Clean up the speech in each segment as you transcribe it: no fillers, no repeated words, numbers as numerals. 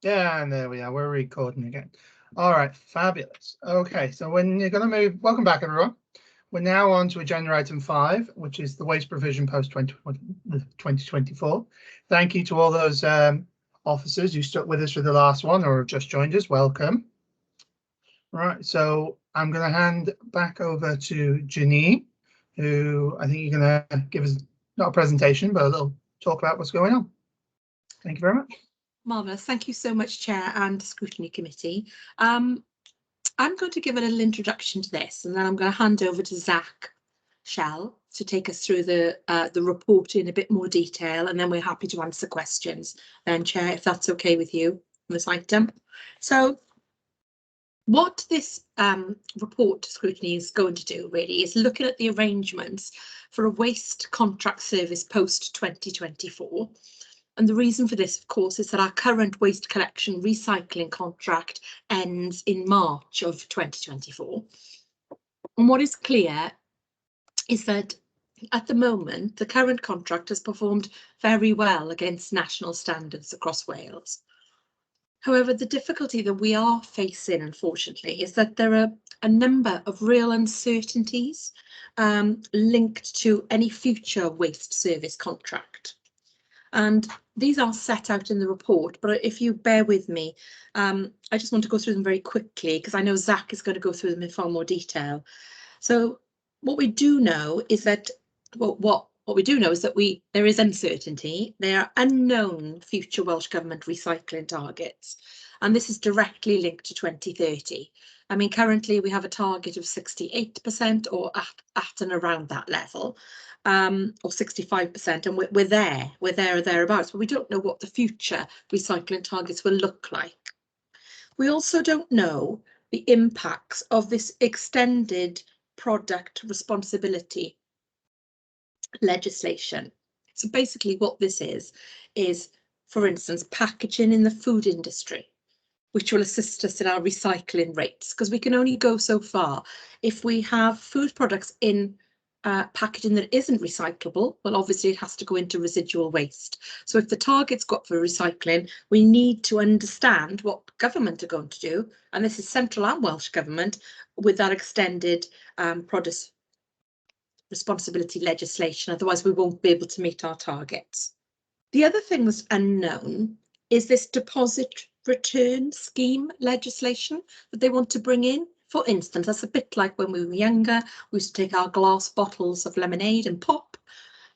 Yeah, and there we are. We're recording again. All right, fabulous. Okay, so when you're going to move, welcome back, everyone. We're now on to agenda item 5, which is the waste provision post 2024. Thank you to all those officers who stuck with us for the last one or have just joined us. Welcome. Right, so I'm going to hand back over to Janine, who I think you're going to give us not a presentation, but a little talk about what's going on. Thank you very much. Marvellous. Thank you so much, Chair and Scrutiny Committee. I'm going to give a little introduction to this, and then I'm going to hand over to Zach Shell to take us through the report in a bit more detail, and then we're happy to answer questions then, Chair, if that's okay with you on this item. So what this report Scrutiny is going to do really is looking at the arrangements for a waste contract service post 2024. And the reason for this, of course, is that our current waste collection recycling contract ends in March of 2024. And what is clear is that at the moment, the current contract has performed very well against national standards across Wales. However, the difficulty that we are facing, unfortunately, is that there are a number of real uncertainties linked to any future waste service contract. And these are set out in the report, but if you bear with me, I just want to go through them very quickly because I know Zach is going to go through them in far more detail. So what we do know is that, what we do know is that there is uncertainty. There are unknown future Welsh Government recycling targets, and this is directly linked to 2030. I mean, currently we have a target of 68% or at and around that level. Or 65%, and we're there or thereabouts, but we don't know what the future recycling targets will look like. We also don't know the impacts of this extended product responsibility legislation. So basically what this is, for instance, packaging in the food industry, which will assist us in our recycling rates, because we can only go so far. If we have food products in packaging that isn't recyclable, well, obviously it has to go into residual waste. So if the target's got for recycling, we need to understand what government are going to do, and this is central and Welsh Government, with that extended product responsibility legislation. Otherwise we won't be able to meet our targets. The other thing that's unknown is this deposit return scheme legislation that they want to bring in. For instance, that's a bit like when we were younger, we used to take our glass bottles of lemonade and pop,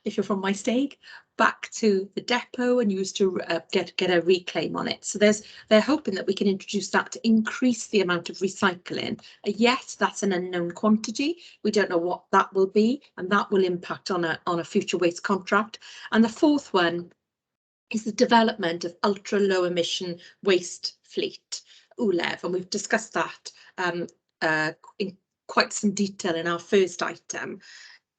if you're from my stake, back to the depot and used to get a reclaim on it. So they're hoping that we can introduce that to increase the amount of recycling. Yet that's an unknown quantity. We don't know what that will be, and that will impact on a future waste contract. And the fourth one is the development of ultra low emission waste fleet, ULEV, and we've discussed that in quite some detail in our first item.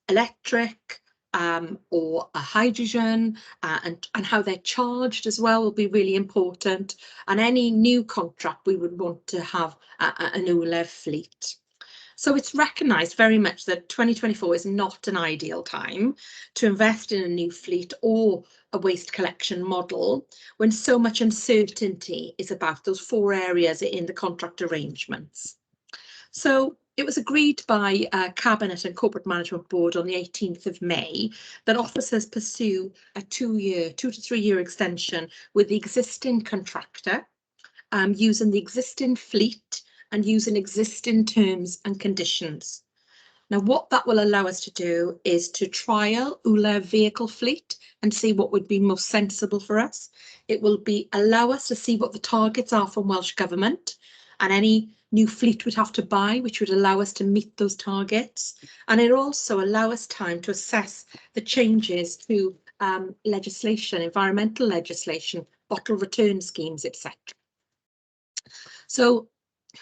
Electric or a hydrogen and how they're charged as well will be really important. And any new contract, we would want to have an ULEV fleet. So it's recognised very much that 2024 is not an ideal time to invest in a new fleet or a waste collection model when so much uncertainty is about those 4 areas in the contract arrangements. So it was agreed by Cabinet and Corporate Management Board on the 18th of May that officers pursue a 2 to 3 year extension with the existing contractor, using the existing fleet and using existing terms and conditions. Now, what that will allow us to do is to trial ULEV vehicle fleet and see what would be most sensible for us. It will allow us to see what the targets are from Welsh Government and any new fleet we'd have to buy, which would allow us to meet those targets. And it'll also allow us time to assess the changes to legislation, environmental legislation, bottle return schemes, etc. So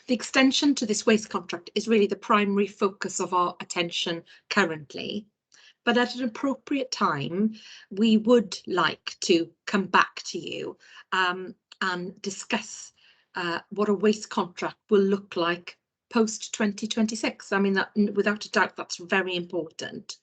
the extension to this waste contract is really the primary focus of our attention currently. But at an appropriate time, we would like to come back to you and discuss what a waste contract will look like post 2026. I mean, that without a doubt, that's very important.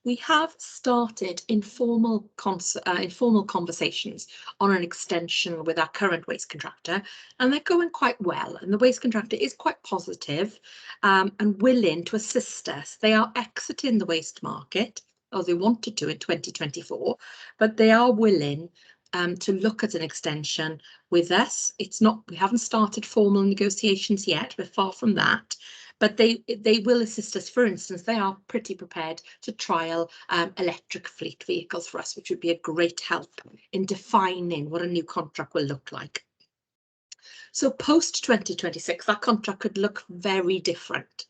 We have started informal conversations on an extension with our current waste contractor, and they're going quite well. And the waste contractor is quite positive and willing to assist us. They are exiting the waste market, or they wanted to in 2024, but they are willing to look at an extension with us. We haven't started formal negotiations yet. We're far from that. But they will assist us. For instance, they are pretty prepared to trial electric fleet vehicles for us, which would be a great help in defining what a new contract will look like. So post 2026, that contract could look very different.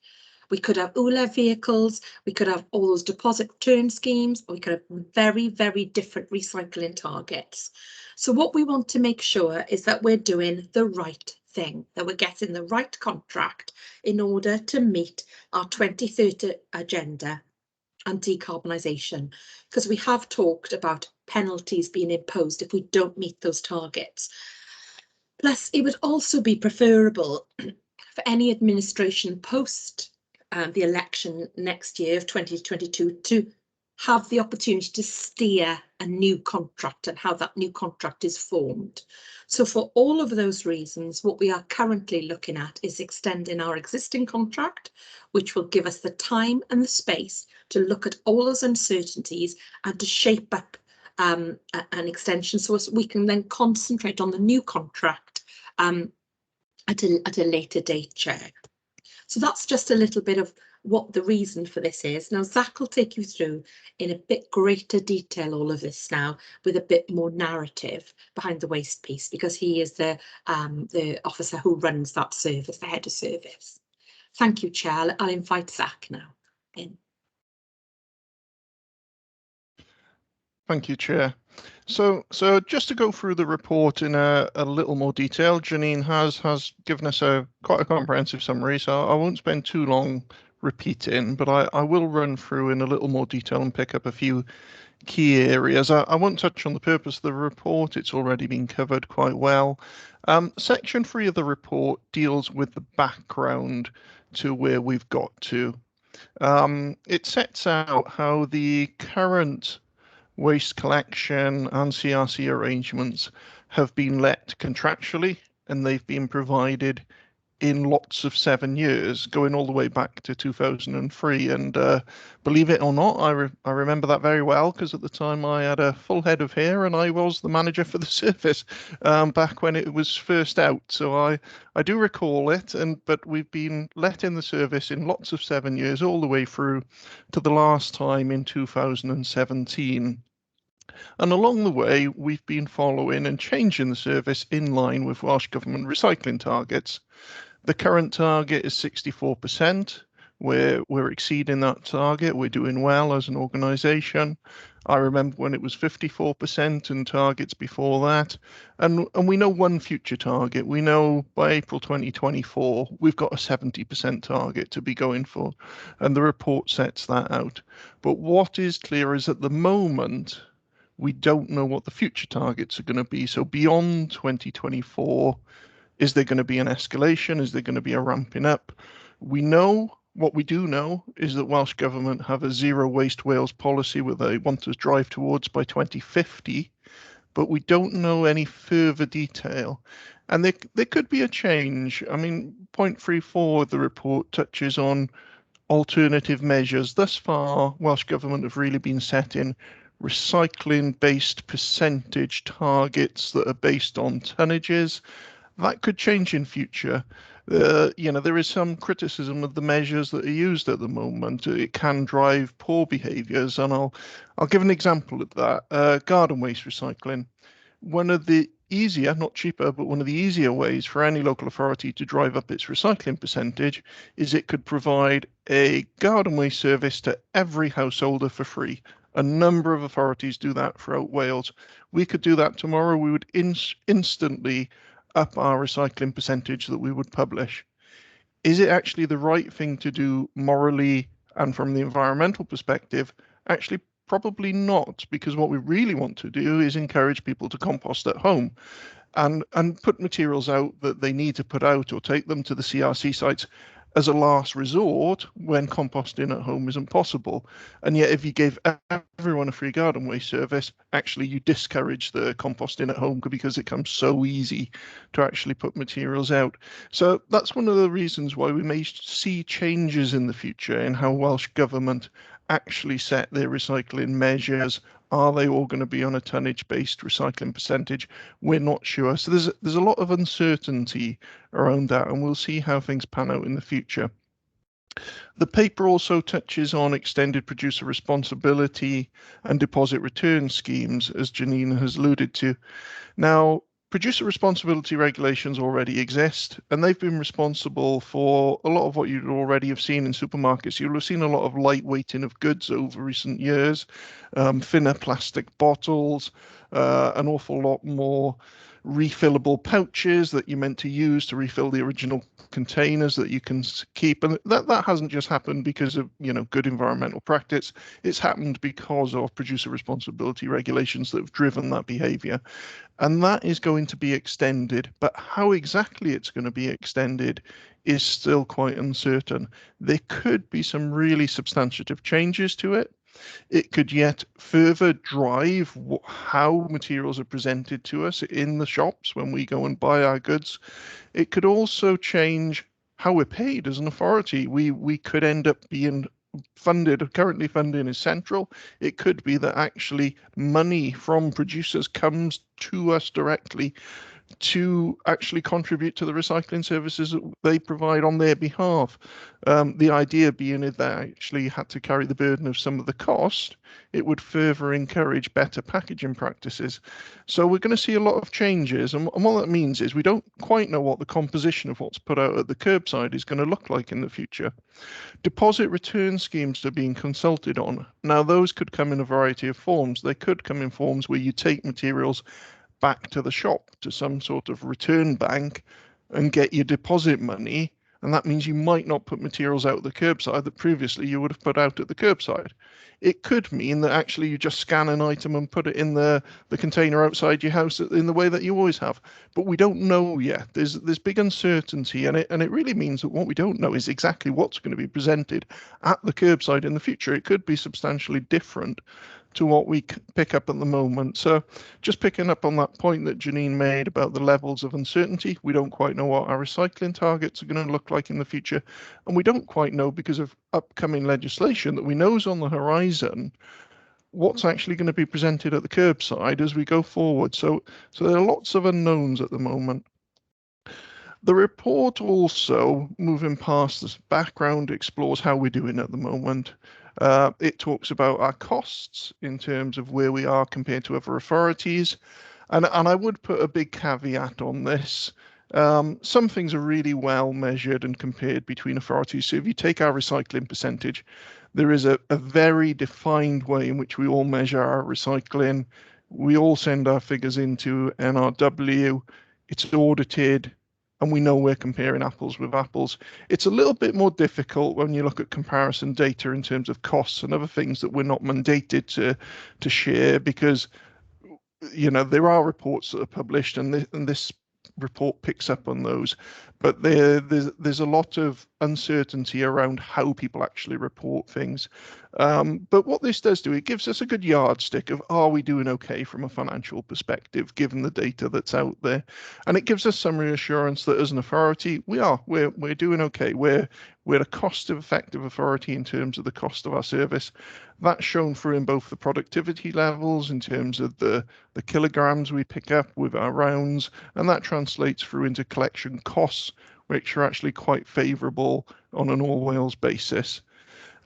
We could have ULA vehicles, we could have all those deposit return schemes, or we could have very, very different recycling targets. So what we want to make sure is that we're doing the right thing, that we're getting the right contract in order to meet our 2030 agenda and decarbonisation, because we have talked about penalties being imposed if we don't meet those targets. Plus, it would also be preferable for any administration post the election next year of 2022 to have the opportunity to steer a new contract and how that new contract is formed. So for all of those reasons, what we are currently looking at is extending our existing contract, which will give us the time and the space to look at all those uncertainties and to shape up an extension so as we can then concentrate on the new contract at a later date, Chair. So that's just a little bit of what the reason for this is. Now, Zach will take you through in a bit greater detail all of this now with a bit more narrative behind the waste piece, because he is the officer who runs that service, the head of service. Thank you, Chair. I'll invite Zach now in. Thank you, Chair. So just to go through the report in a little more detail, Janine has given us quite a comprehensive summary, so I won't spend too long repeating, but I will run through in a little more detail and pick up a few key areas. I won't touch on the purpose of the report, it's already been covered quite well. Section 3 of the report deals with the background to where we've got to. It sets out how the current waste collection and CRC arrangements have been let contractually, and they've been provided in lots of 7 years, going all the way back to 2003. And believe it or not, I remember that very well, because at the time I had a full head of hair and I was the manager for the service back when it was first out. So I do recall it, but we've been let in the service in lots of 7 years, all the way through to the last time in 2017. And along the way, we've been following and changing the service in line with Welsh Government recycling targets. The current target is 64%. We're exceeding that target. We're doing well as an organisation. I remember when it was 54% and targets before that. And we know one future target. We know by April 2024, we've got a 70% target to be going for. And the report sets that out. But what is clear is at the moment, we don't know what the future targets are going to be. So beyond 2024, is there going to be an escalation? Is there going to be a ramping up? What we do know is that Welsh Government have a zero waste Wales policy where they want to drive towards by 2050, but we don't know any further detail. And there could be a change. I mean, point 3.4 of the report touches on alternative measures. Thus far, Welsh Government have really been setting recycling-based percentage targets that are based on tonnages. That could change in future. There is some criticism of the measures that are used at the moment. It can drive poor behaviours, and I'll give an example of that. Garden waste recycling. One of the easier, not cheaper, but one of the easier ways for any local authority to drive up its recycling percentage is it could provide a garden waste service to every householder for free. A number of authorities do that throughout Wales. We could do that tomorrow. We would instantly up our recycling percentage that we would publish. Is it actually the right thing to do morally and from the environmental perspective? Actually, probably not, because what we really want to do is encourage people to compost at home and put materials out that they need to put out, or take them to the CRC sites as a last resort when composting at home isn't possible. And yet, if you gave everyone a free garden waste service, actually you discourage the composting at home because it becomes so easy to actually put materials out. So that's one of the reasons why we may see changes in the future in how Welsh Government actually set their recycling measures. Are they all going to be on a tonnage-based recycling percentage? We're not sure. So there's a lot of uncertainty around that, and we'll see how things pan out in the future. The paper also touches on extended producer responsibility and deposit return schemes, as Janine has alluded to. Now, producer responsibility regulations already exist, and they've been responsible for a lot of what you'd already have seen in supermarkets. You'll have seen a lot of lightweighting of goods over recent years, thinner plastic bottles, an awful lot more refillable pouches that you're meant to use to refill the original containers that you can keep. And that hasn't just happened because of, good environmental practice. It's happened because of producer responsibility regulations that have driven that behavior. And that is going to be extended, but how exactly it's going to be extended is still quite uncertain. There could be some really substantive changes to it. It could yet further drive how materials are presented to us in the shops when we go and buy our goods. It could also change how we're paid as an authority. We could end up being currently funding is central. It could be that actually money from producers comes to us directly to actually contribute to the recycling services that they provide on their behalf. The idea being if they actually had to carry the burden of some of the cost, it would further encourage better packaging practices. So we're going to see a lot of changes, and what that means is we don't quite know what the composition of what's put out at the curbside is going to look like in the future. Deposit return schemes are being consulted on. Now, those could come in a variety of forms. They could come in forms where you take materials back to the shop, to some sort of return bank, and get your deposit money. And that means you might not put materials out at the curbside that previously you would have put out at the curbside. It could mean that actually you just scan an item and put it in the container outside your house in the way that you always have. But we don't know yet. There's big uncertainty, and it really means that what we don't know is exactly what's going to be presented at the curbside in the future. It could be substantially different to what we pick up at the moment. So just picking up on that point that Janine made about the levels of uncertainty, we don't quite know what our recycling targets are going to look like in the future. And we don't quite know, because of upcoming legislation that we know is on the horizon, what's actually going to be presented at the curbside as we go forward. So there are lots of unknowns at the moment. The report also, moving past this background, explores how we're doing at the moment. It talks about our costs in terms of where we are compared to other authorities. And I would put a big caveat on this. Some things are really well measured and compared between authorities. So if you take our recycling percentage, there is a very defined way in which we all measure our recycling. We all send our figures into NRW. It's audited, and we know we're comparing apples with apples. It's a little bit more difficult when you look at comparison data in terms of costs and other things that we're not mandated to share, because there are reports that are published, and this report picks up on those, but there's a lot of uncertainty around how people actually report things. But what this does do, it gives us a good yardstick of, are we doing okay from a financial perspective, given the data that's out there? And it gives us some reassurance that as an authority, we're doing okay. We're a cost-effective authority in terms of the cost of our service. That's shown through in both the productivity levels, in terms of the kilograms we pick up with our rounds, and that translates through into collection costs, which are actually quite favourable on an all Wales basis.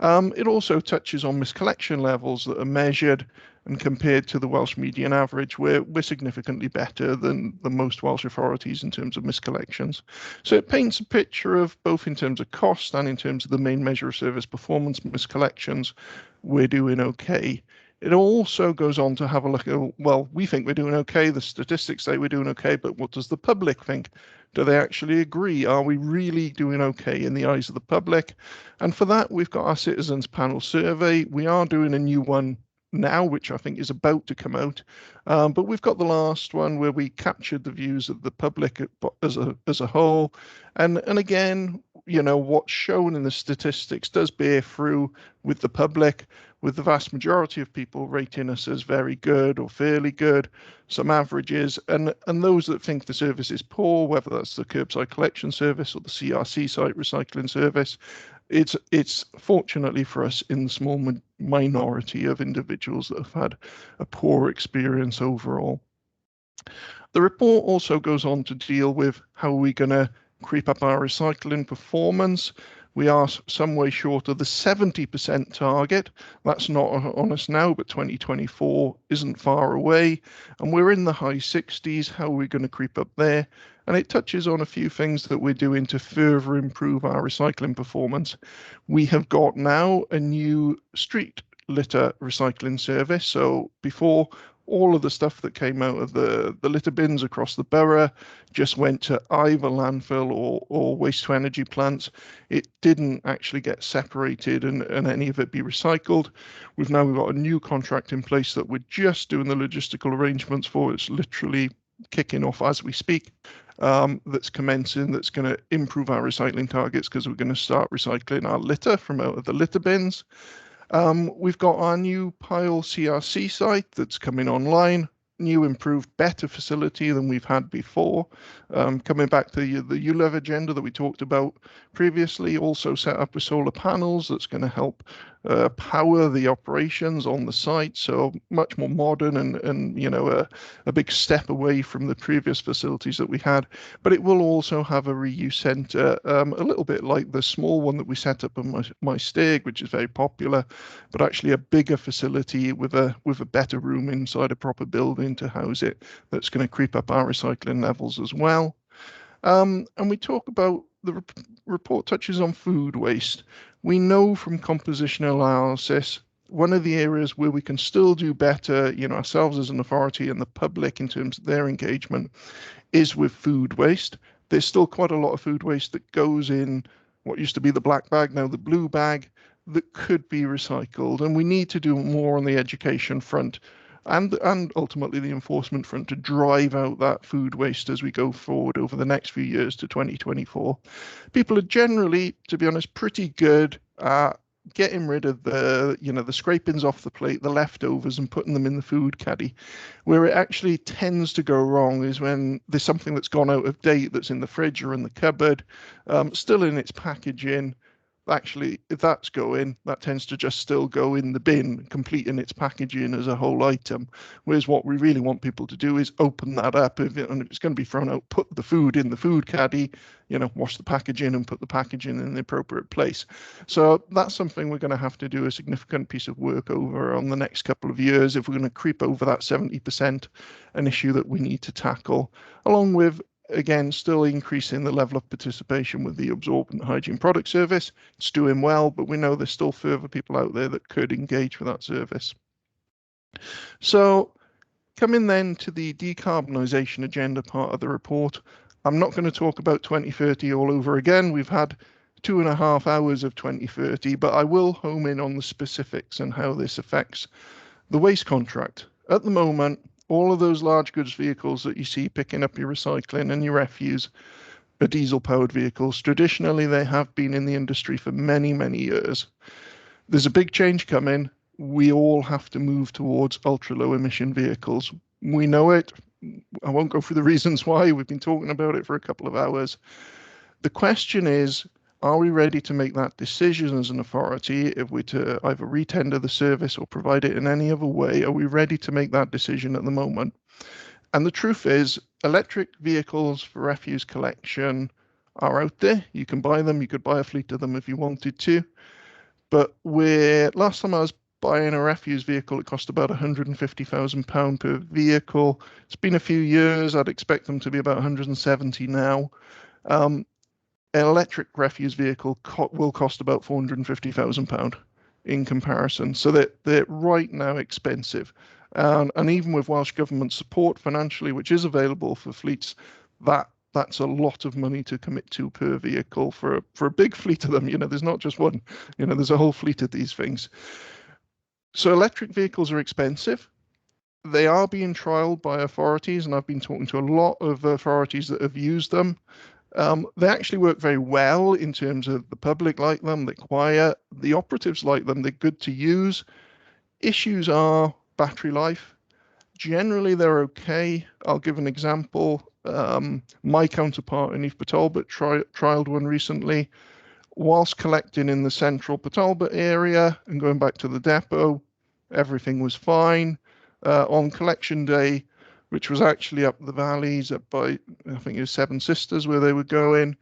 It also touches on miscollection levels that are measured and compared to the Welsh median average, where we're significantly better than the most Welsh authorities in terms of miscollections. So it paints a picture of both in terms of cost and in terms of the main measure of service performance, miscollections, we're doing okay. It also goes on to have a look at, well, we think we're doing okay, the statistics say we're doing okay, but what does the public think? Do they actually agree? Are we really doing okay in the eyes of the public? And for that, we've got our citizens panel survey. We are doing a new one now, which I think is about to come out. But we've got the last one where we captured the views of the public as a whole. And again, you know, what's shown in the statistics does bear through with the public, with the vast majority of people rating us as very good or fairly good, some averages, and those that think the service is poor, whether that's the curbside collection service or the CRC site recycling service, it's fortunately for us in the small minority of individuals that have had a poor experience overall. The report also goes on to deal with how we're going to creep up our recycling performance. We are some way short of the 70% target. That's not on us now, but 2024 isn't far away. And we're in the high 60s. How are we going to creep up there? And it touches on a few things that we're doing to further improve our recycling performance. We have got now a new street litter recycling service. So before, all of the stuff that came out of the litter bins across the borough just went to either landfill or waste to energy plants. It didn't actually get separated and any of it be recycled. We've now got a new contract in place that we're just doing the logistical arrangements for. It's literally kicking off as we speak. That's commencing, that's going to improve our recycling targets because we're going to start recycling our litter from out of the litter bins. We've got our new Pile CRC site that's coming online, new, improved, better facility than we've had before. Coming back to the ULEV agenda that we talked about previously, also set up with solar panels that's going to help power the operations on the site. So much more modern and you know, a big step away from the previous facilities that we had. But it will also have a reuse centre, a little bit like the small one that we set up on my Steg, which is very popular, but actually a bigger facility with a better room inside a proper building to house it. That's going to creep up our recycling levels as well. And we talk about the report touches on food waste. We know from compositional analysis, one of the areas where we can still do better, you know, ourselves as an authority and the public in terms of their engagement, is with food waste. There's still quite a lot of food waste that goes in what used to be the black bag, now the blue bag, that could be recycled. And we need to do more on the education front and ultimately the enforcement front to drive out that food waste as we go forward over the next few years to 2024. People are generally, to be honest, pretty good at getting rid of the, you know, the scrapings off the plate, the leftovers, and putting them in the food caddy. Where it actually tends to go wrong is when there's something that's gone out of date that's in the fridge or in the cupboard, still in its packaging. Actually, if that's going, that tends to just still go in the bin, completing its packaging as a whole item. Whereas what we really want people to do is open that up. And if it's going to be thrown out, put the food in the food caddy, you know, wash the packaging and put the packaging in the appropriate place. So that's something we're going to have to do a significant piece of work over on the next couple of years if we're going to creep over that 70%, an issue that we need to tackle, along with, again, still increasing the level of participation with the absorbent hygiene product service. It's doing well, but we know there's still further people out there that could engage with that service. So coming then to the decarbonisation agenda part of the report, I'm not going to talk about 2030 all over again. We've had 2.5 hours of 2030, but I will home in on the specifics and how this affects the waste contract. At the moment, all of those large goods vehicles that you see picking up your recycling and your refuse are diesel-powered vehicles. Traditionally, they have been in the industry for many, many years. There's a big change coming. We all have to move towards ultra-low emission vehicles. We know it. I won't go through the reasons why. We've been talking about it for a couple of hours. The question is, are we ready to make that decision as an authority? If we're to either retender the service or provide it in any other way, are we ready to make that decision at the moment? And the truth is, electric vehicles for refuse collection are out there. You can buy them. You could buy a fleet of them if you wanted to. But last time I was buying a refuse vehicle, it cost about £150,000 per vehicle. It's been a few years. I'd expect them to be about 170 now. An electric refuse vehicle will cost about £450,000 in comparison. So they're right now expensive. And even with Welsh Government support financially, which is available for fleets, that's a lot of money to commit to per vehicle for a big fleet of them. You know, there's not just one, you know, there's a whole fleet of these things. So electric vehicles are expensive. They are being trialed by authorities, and I've been talking to a lot of authorities that have used them. They actually work very well in terms of the public like them, they're quiet, the operatives like them, they're good to use. Issues are battery life. Generally, they're okay. I'll give an example. My counterpart in East Talbot trialed one recently. Whilst collecting in the central Talbot area and going back to the depot, everything was fine. On collection day, which was actually up the valleys up by, I think it was Seven Sisters where they were going,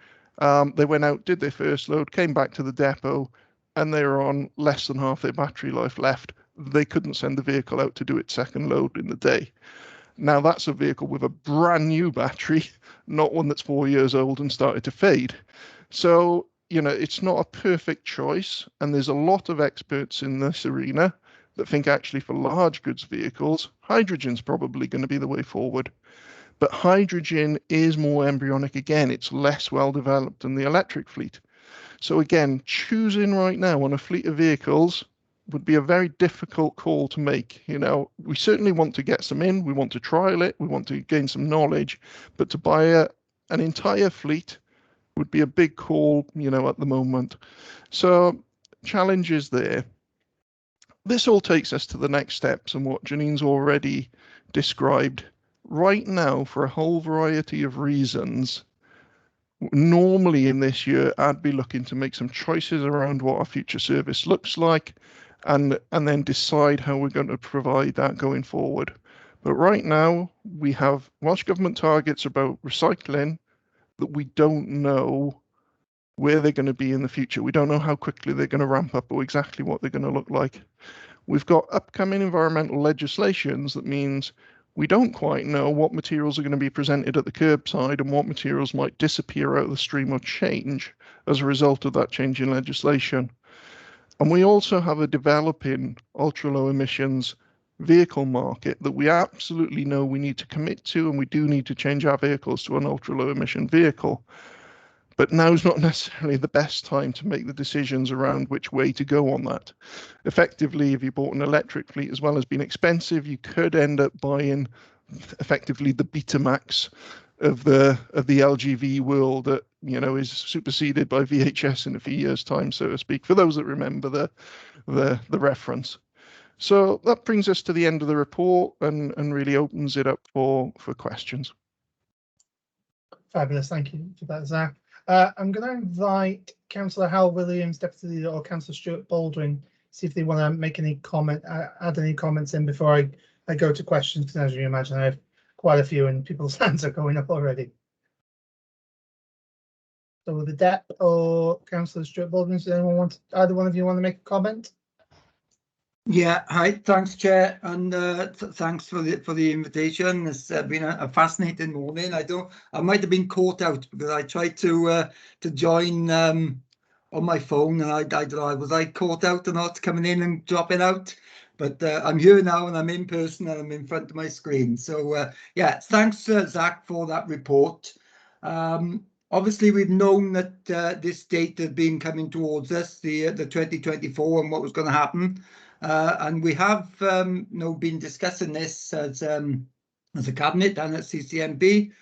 they went out, did their first load, came back to the depot, and they were on less than half their battery life left. They couldn't send the vehicle out to do its second load in the day. Now that's a vehicle with a brand new battery, not one that's 4 years old and started to fade. So, you know, it's not a perfect choice. And there's a lot of experts in this arena that think actually for large goods vehicles, hydrogen's probably going to be the way forward. But hydrogen is more embryonic again. It's less well developed than the electric fleet. So again, choosing right now on a fleet of vehicles would be a very difficult call to make. You know, we certainly want to get some in, we want to trial it, we want to gain some knowledge, but to buy an entire fleet would be a big call, you know, at the moment. So challenges there. This all takes us to the next steps and what Janine's already described. Right now, for a whole variety of reasons, normally in this year, I'd be looking to make some choices around what our future service looks like and then decide how we're going to provide that going forward. But right now, we have Welsh Government targets about recycling that we don't know where they're going to be in the future. We don't know how quickly they're going to ramp up or exactly what they're going to look like. We've got upcoming environmental legislations that means we don't quite know what materials are going to be presented at the curbside and what materials might disappear out of the stream or change as a result of that change in legislation. And we also have a developing ultra-low emissions vehicle market that we absolutely know we need to commit to, and we do need to change our vehicles to an ultra-low emission vehicle. But now's not necessarily the best time to make the decisions around which way to go on that. Effectively, if you bought an electric fleet as well as being expensive, you could end up buying effectively the Betamax of the LGV world that, you know, is superseded by VHS in a few years' time, so to speak, for those that remember the reference. So that brings us to the end of the report and really opens it up for questions. Fabulous, thank you for that, Zach. I'm going to invite Councillor Hal Williams, Deputy Leader, or Councillor Stuart Baldwin, see if they want to make any comment, add any comments in before I go to questions, because as you imagine, I have quite a few and people's hands are going up already. So with the Dep or Councillor Stuart Baldwin, does anyone want, either one of you want to make a comment? Yeah, hi, thanks, Chair, and thanks for the invitation. It's been a fascinating morning. I might have been caught out because I tried to join on my phone, and I don't know, was I caught out or not, coming in and dropping out? But I'm here now, and I'm in person, and I'm in front of my screen. So yeah, thanks, Zach, for that report. Obviously, we've known that this date had been coming towards us, the 2024, and what was going to happen. And we have been discussing this as a cabinet and at CCMB,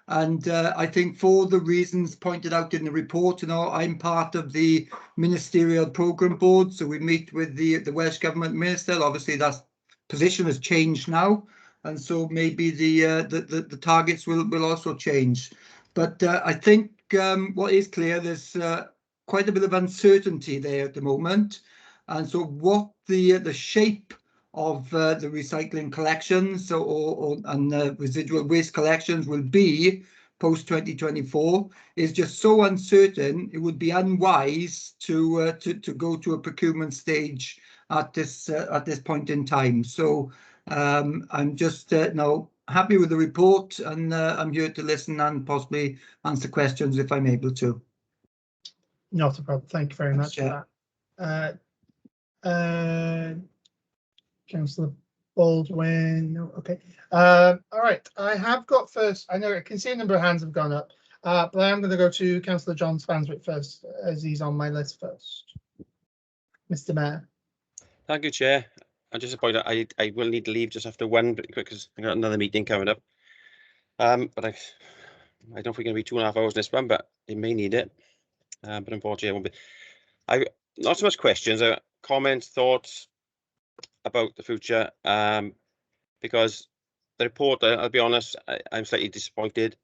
and I think for the reasons pointed out in the report, I'm part of the ministerial programme board, so we meet with the Welsh Government minister. Obviously, that position has changed now, and so maybe the targets will also change. But I think what is clear, there's quite a bit of uncertainty there at the moment. And so what the shape of the recycling collections and residual waste collections will be post 2024 is just so uncertain. It would be unwise to go to a procurement stage at this point in time. So I'm just now happy with the report, and I'm here to listen and possibly answer questions if I'm able to. Not a problem. Thank you very much for that. Councillor Baldwin. No, okay. All right. I have got first. I know I can see a number of hands have gone up, but I am going to go to Councillor John Spanswick first, as he's on my list first. Mr. Mayor. Thank you, Chair. I'm just disappointed. I will need to leave just after one, because I got another meeting coming up. But I don't think we're going to be 2.5 hours in this one, but it may need it. But unfortunately, it won't be. Not so much questions, comments, thoughts about the future. Because the report, I'll be honest, I'm slightly disappointed,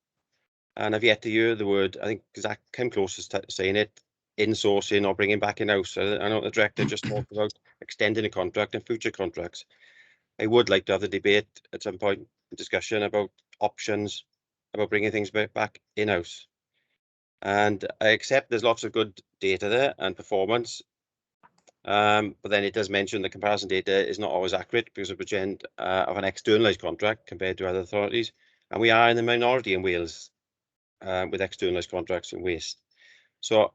and I've yet to hear the word. I think Zach came closest to saying it, insourcing or bringing back in-house. I know the director just talked about extending a contract and future contracts. I would like to have the debate at some point, discussion about options, about bringing things back in-house. And I accept there's lots of good data there and performance, but then it does mention the comparison data is not always accurate because of an externalised contract compared to other authorities, and we are in the minority in Wales with externalised contracts in waste. So,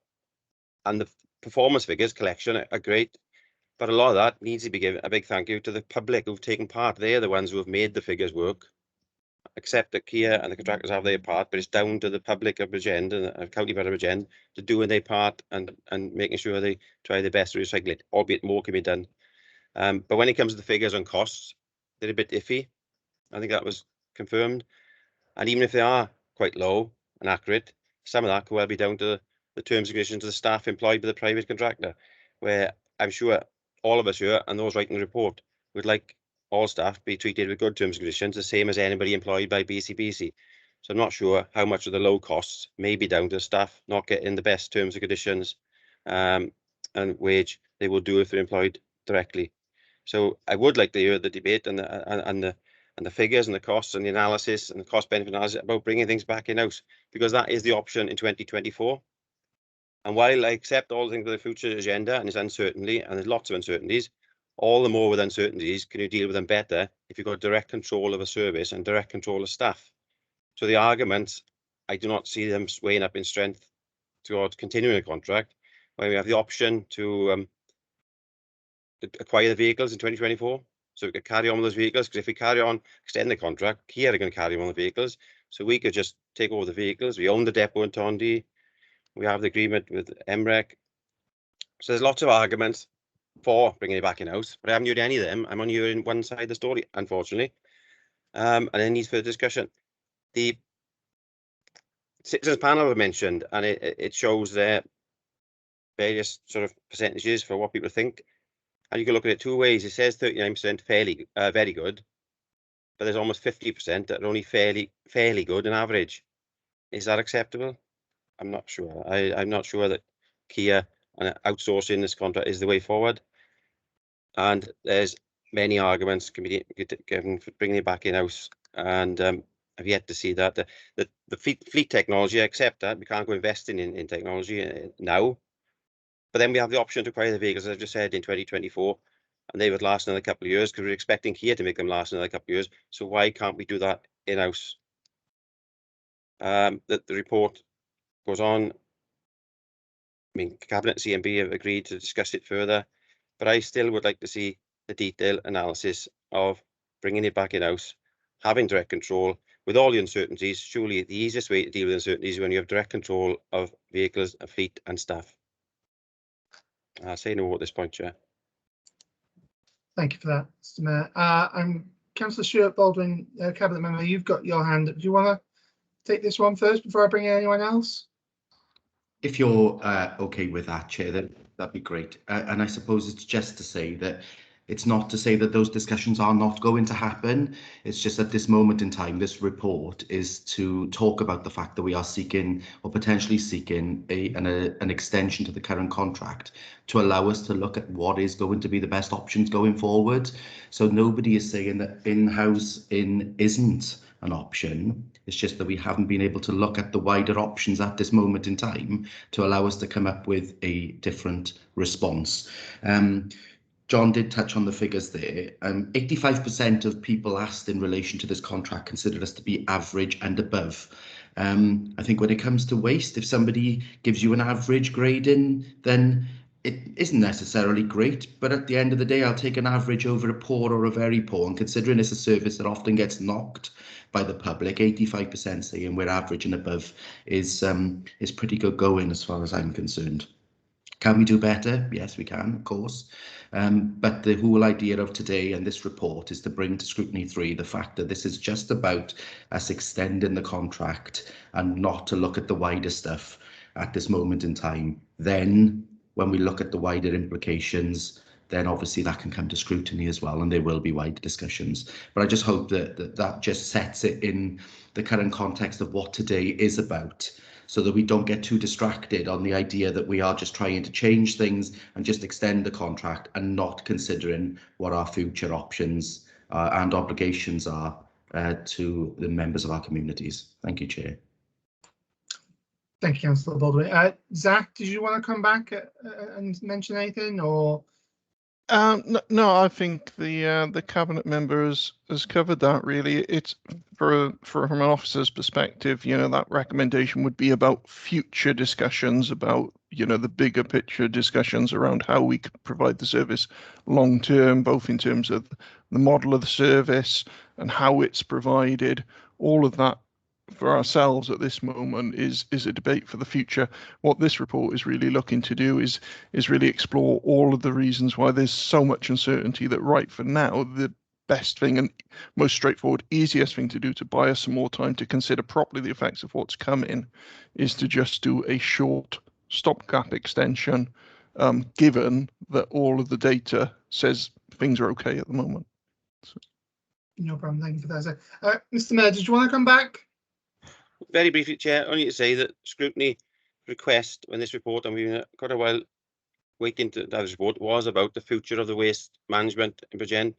and the performance figures collection are great, but a lot of that needs to be given a big thank you to the public who've taken part. They're the ones who have made the figures work. Accept that Kia and the contractors have their part, but it's down to the public of Bridgend and County Borough of Bridgend to do their part and making sure they try their best to recycle it, albeit more can be done. But when it comes to the figures on costs, they're a bit iffy. I think that was confirmed. And even if they are quite low and accurate, some of that could well be down to the terms and conditions of the staff employed by the private contractor, where I'm sure all of us here and those writing the report would like all staff be treated with good terms and conditions, the same as anybody employed by BCBC. So I'm not sure how much of the low costs may be down to staff not getting the best terms and conditions and wage they will do if they're employed directly. So I would like to hear the debate and the figures and the costs and the analysis and the cost benefit analysis about bringing things back in-house, because that is the option in 2024. And while I accept all things for the future agenda and its uncertainty, and there's lots of uncertainties, all the more with uncertainties can you deal with them better if you've got direct control of a service and direct control of staff. So the arguments, I do not see them swaying up in strength towards continuing a contract, where we have the option to acquire the vehicles in 2024. So we could carry on with those vehicles, because if we carry on, extend the contract, Kia are going to carry on the vehicles. So we could just take over the vehicles. We own the depot in Tondy. We have the agreement with MREC. So there's lots of arguments for bringing it back in-house, but I haven't heard any of them. I'm only hearing one side of the story, unfortunately. And it needs further discussion. The citizens panel I mentioned, and it shows their various sort of percentages for what people think. And you can look at it two ways. It says 39% fairly, very good, but there's almost 50% that are only fairly good on average. Is that acceptable? I'm not sure. I'm not sure that Kia and outsourcing this contract is the way forward. And there's many arguments can be given for bringing it back in-house, and I've yet to see that. The fleet technology, I accept that. We can't go investing in technology now. But then we have the option to acquire the vehicles, as I've just said, in 2024, and they would last another couple of years because we're expecting Kia to make them last another couple of years. So why can't we do that in-house? The report goes on. I mean, Cabinet and CMB have agreed to discuss it further, but I still would like to see the detailed analysis of bringing it back in-house, having direct control with all the uncertainties. Surely the easiest way to deal with uncertainties is when you have direct control of vehicles, a fleet and staff. I'll say no at this point, Chair. Thank you for that, Mr. Mayor. I'm Councillor Stuart Baldwin, Cabinet Member. You've got your hand up. Do you want to take this one first before I bring in anyone else? If you're okay with that, Chair, that'd be great. And I suppose it's just to say that it's not to say that those discussions are not going to happen. It's just at this moment in time, this report is to talk about the fact that we are seeking or potentially seeking an extension to the current contract to allow us to look at what is going to be the best options going forward. So nobody is saying that in-house isn't an option. It's just that we haven't been able to look at the wider options at this moment in time to allow us to come up with a different response. John did touch on the figures there. 85% of people asked in relation to this contract considered us to be average and above. I think when it comes to waste, if somebody gives you an average grading, then it isn't necessarily great, but at the end of the day, I'll take an average over a poor or a very poor. And considering it's a service that often gets knocked by the public, 85% saying we're average and above is pretty good going as far as I'm concerned. Can we do better? Yes, we can, of course. But the whole idea of today and this report is to bring to Scrutiny 3 the fact that this is just about us extending the contract and not to look at the wider stuff at this moment in time. Then, when we look at the wider implications, then obviously that can come to scrutiny as well, and there will be wider discussions. But I just hope that just sets it in the current context of what today is about, so that we don't get too distracted on the idea that we are just trying to change things and just extend the contract and not considering what our future options and obligations are to the members of our communities. Thank you, Chair. Thank you, Councillor Baldwin. Zach, did you want to come back and mention anything, or? No, I think the cabinet member has covered that really. It's from an officer's perspective, you know, that recommendation would be about future discussions about, you know, the bigger picture discussions around how we could provide the service long term, both in terms of the model of the service and how it's provided. All of that for ourselves at this moment is a debate for the future. What this report is really looking to do is really explore all of the reasons why there's so much uncertainty, that right for now the best thing and most straightforward, easiest thing to do to buy us some more time to consider properly the effects of what's coming is to just do a short stopgap extension, given that all of the data says things are okay at the moment. So. No problem, thank you for that, Zach. Mr. Mayor, did you want to come back? Very briefly, Chair, only to say that scrutiny request when this report, and we've got a while waiting to have this report, was about the future of the waste management in Bridgend,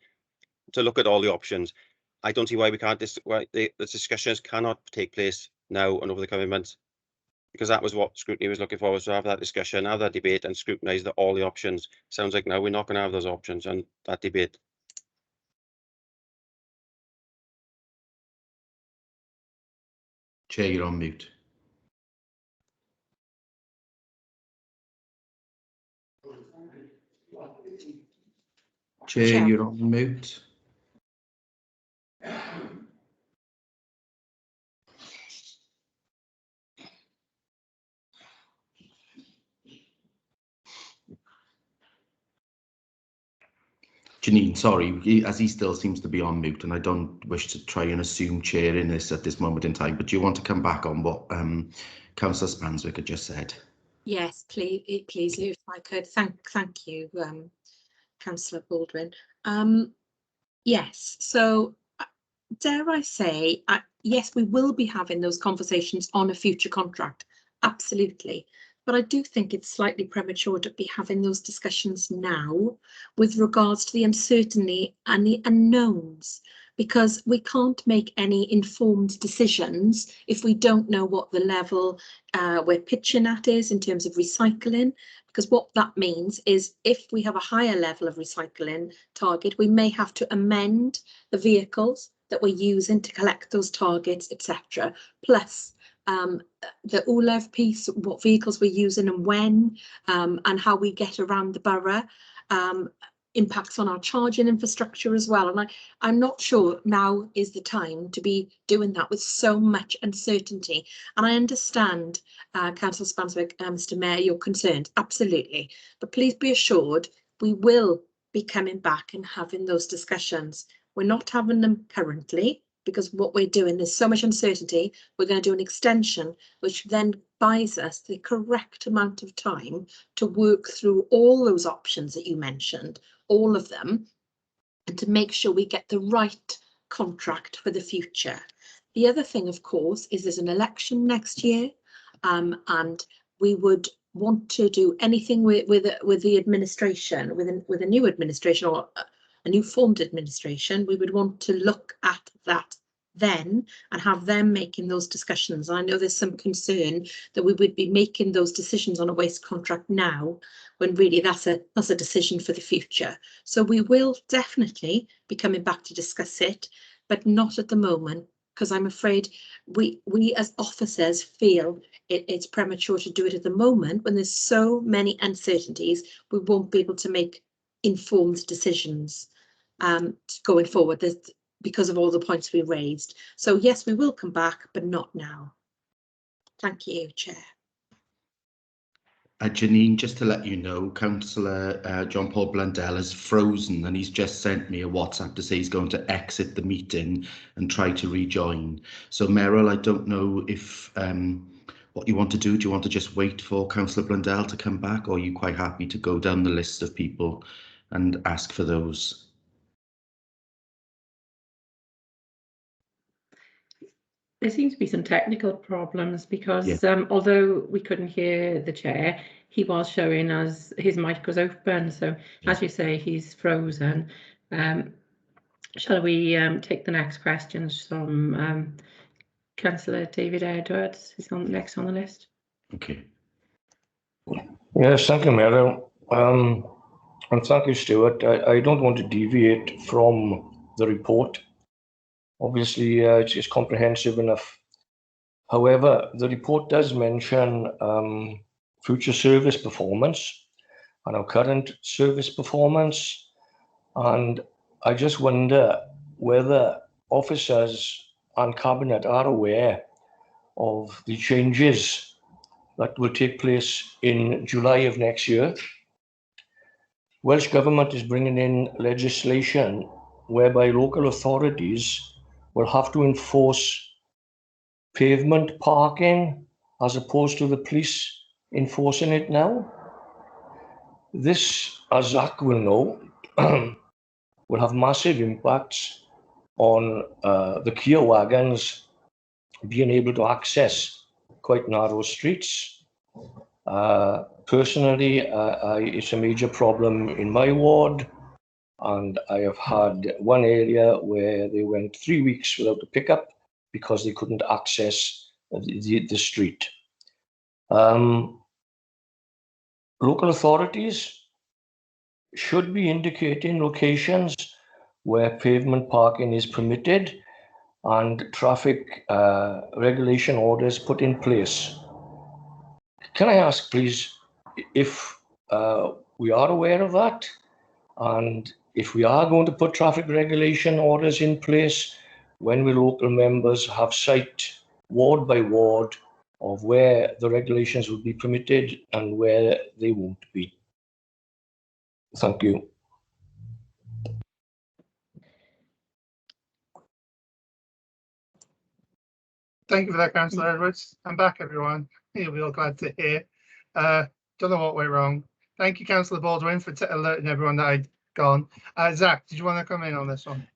to look at all the options. I don't see why we can't, why the discussions cannot take place now and over the coming months, because that was what scrutiny was looking for, was to have that discussion, have that debate and scrutinise all the options. Sounds like now we're not going to have those options and that debate. Chair, you're on mute. Chair, you're on mute. Janine, sorry, as he still seems to be on mute, and I don't wish to try and assume chair in this at this moment in time, but do you want to come back on what Councillor Spanswick had just said? Yes, please, Lou, if I could. Thank you, Councillor Baldwin. Yes, so dare I say, yes, we will be having those conversations on a future contract, absolutely. But I do think it's slightly premature to be having those discussions now with regards to the uncertainty and the unknowns, because we can't make any informed decisions if we don't know what the level we're pitching at is in terms of recycling. Because what that means is if we have a higher level of recycling target, we may have to amend the vehicles that we're using to collect those targets, etc. Plus the OLEV piece, what vehicles we're using and when, and how we get around the borough, impacts on our charging infrastructure as well. And I'm not sure now is the time to be doing that with so much uncertainty. And I understand, Councillor Spanswick, Mr. Mayor, your concerns, absolutely. But please be assured we will be coming back and having those discussions. We're not having them currently, because what we're doing, there's so much uncertainty. We're going to do an extension, which then buys us the correct amount of time to work through all those options that you mentioned, all of them, and to make sure we get the right contract for the future. The other thing, of course, is there's an election next year, and we would want to do anything with the administration, with a new administration or a new formed administration. We would want to look at that then and have them making those discussions. I know there's some concern that we would be making those decisions on a waste contract now, when really that's a decision for the future. So we will definitely be coming back to discuss it, but not at the moment, because I'm afraid we as officers feel it's premature to do it at the moment when there's so many uncertainties. We won't be able to make informed decisions going forward, because of all the points we raised. So yes, we will come back, but not now. Thank you, Chair. Janine, just to let you know, Councillor John Paul Blundell has frozen and he's just sent me a WhatsApp to say he's going to exit the meeting and try to rejoin. So, Meryl, I don't know if what you want to do. Do you want to just wait for Councillor Blundell to come back, or are you quite happy to go down the list of people and ask for those? There seems to be some technical problems because Yeah. although we couldn't hear the chair, he was showing us his mic was open. So as you say, he's frozen. Shall we take the next questions from Councillor David Edwards? He's next on the list. Okay. Yes, thank you, Meryl. And thank you, Stuart. I don't want to deviate from the report. Obviously, it's comprehensive enough. However, the report does mention future service performance and our current service performance. And I just wonder whether officers and Cabinet are aware of the changes that will take place in July of next year. Welsh Government is bringing in legislation whereby local authorities will have to enforce pavement parking as opposed to the police enforcing it now. This, as Zach will know, will have massive impacts on the Kia wagons being able to access quite narrow streets. Personally, it's a major problem in my ward, and I have had one area where they went 3 weeks without a pickup because they couldn't access the street. Local authorities should be indicating locations where pavement parking is permitted and traffic regulation orders put in place. Can I ask, please, if we are aware of that, and if we are going to put traffic regulation orders in place, when will local members have sight, ward by ward, of where the regulations will be permitted and where they won't be? Thank you. Thank you for that, Councillor Edwards. I'm back, everyone. You'll be all glad to hear. Don't know what went wrong. Thank you, Councillor Baldwin, for alerting everyone that I'd gone. Zach, did you want to come in on this one?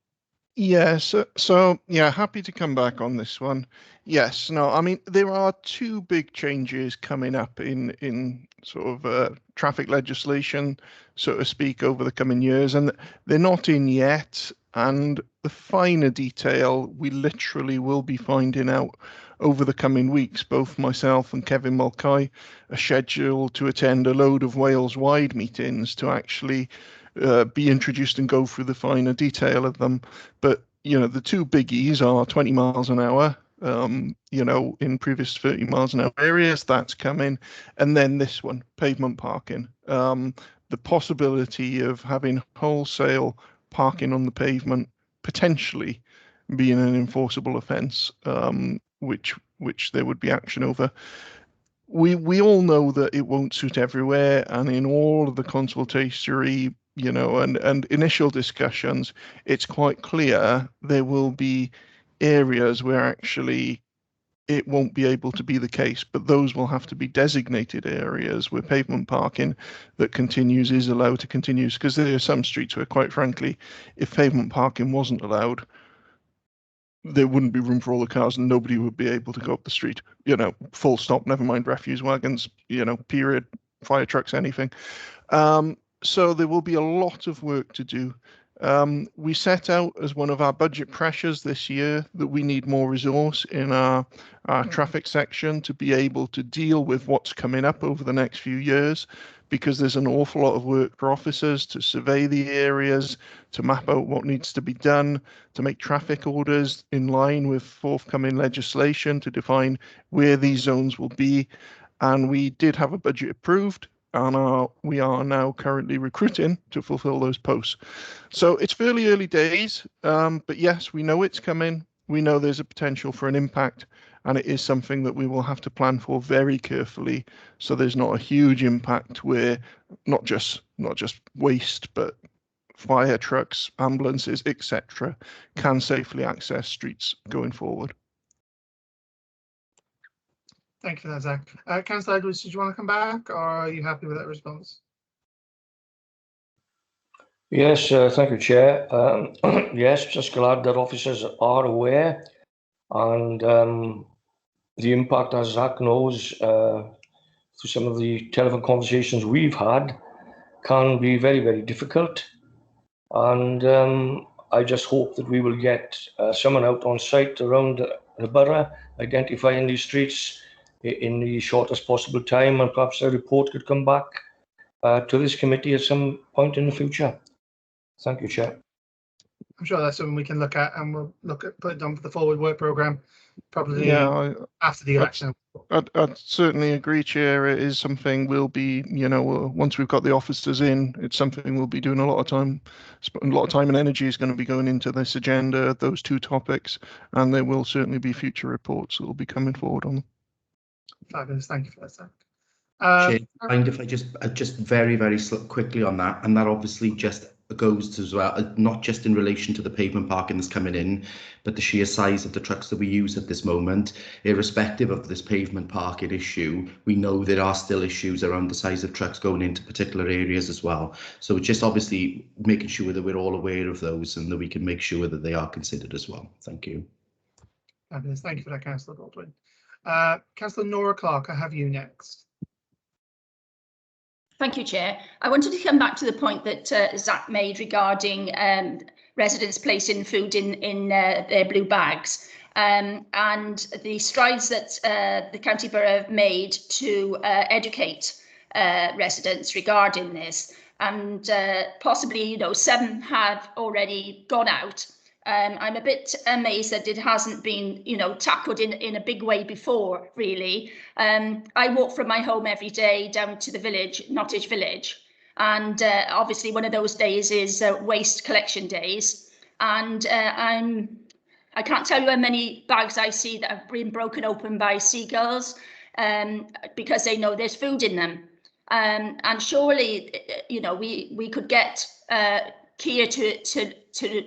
Yes, so yeah, happy to come back on this one. Yes, no, I mean, there are two big changes coming up in sort of traffic legislation, so to speak, over the coming years, and they're not in yet. And the finer detail we literally will be finding out over the coming weeks. Both myself and Kevin Mulcahy are scheduled to attend a load of Wales-wide meetings to actually be introduced and go through the finer detail of them. But, you know, the two biggies are 20 miles an hour, you know, in previous 30 miles an hour areas, that's coming. And then this one, pavement parking. The possibility of having wholesale parking on the pavement potentially being an enforceable offence, which there would be action over. We all know that it won't suit everywhere, and in all of the consultatory, you know, and initial discussions, it's quite clear there will be areas where actually it won't be able to be the case, but those will have to be designated areas where pavement parking that continues is allowed to continue, because there are some streets where, quite frankly, if pavement parking wasn't allowed, there wouldn't be room for all the cars and nobody would be able to go up the street, you know, full stop, never mind refuse wagons, you know, period, fire trucks, anything. So there will be a lot of work to do. We set out as one of our budget pressures this year that we need more resource in our traffic section to be able to deal with what's coming up over the next few years, because there's an awful lot of work for officers to survey the areas, to map out what needs to be done, to make traffic orders in line with forthcoming legislation to define where these zones will be. And we did have a budget approved, and we are now currently recruiting to fulfill those posts. So it's fairly early days, but yes, we know it's coming. We know there's a potential for an impact, and it is something that we will have to plan for very carefully, so there's not a huge impact where not just waste, but fire trucks, ambulances, etc., can safely access streets going forward. Thank you for that, Zach. Councillor Edwards, did you want to come back, or are you happy with that response? Yes, thank you, Chair. Yes, just glad that officers are aware, and the impact, as Zach knows, through some of the telephone conversations we've had, can be very, very difficult. And I just hope that we will get someone out on site around the borough, identifying these streets in the shortest possible time, and perhaps a report could come back to this committee at some point in the future. Thank you, Chair. I'm sure that's something we can look at, and we'll look at put it on for the forward work programme probably after the election. I'd certainly agree, Chair. It is something we'll be, once we've got the officers in, it's something we'll be doing a lot of time. A lot of time and energy is going to be going into this agenda, those two topics, and there will certainly be future reports that will be coming forward on them. Fabulous, thank you for that, Zach. Chair, mind if I just very, very quickly on that, and that obviously just goes to as well, not just in relation to the pavement parking that's coming in, but the sheer size of the trucks that we use at this moment. Irrespective of this pavement parking issue, we know there are still issues around the size of trucks going into particular areas as well. So just obviously making sure that we're all aware of those and that we can make sure that they are considered as well. Thank you. Fabulous, thank you for that, Councillor Baldwin. Councillor Nora Clark, I have you next. Thank you, Chair. I wanted to come back to the point that Zach made regarding residents placing food in their blue bags and the strides that the County Borough have made to educate residents regarding this. And possibly, some have already gone out. I'm a bit amazed that it hasn't been, tackled in a big way before, really. I walk from my home every day down to the village, Nottage Village. And obviously one of those days is waste collection days. And I can't tell you how many bags I see that have been broken open by seagulls because they know there's food in them. And surely, we could get Kia to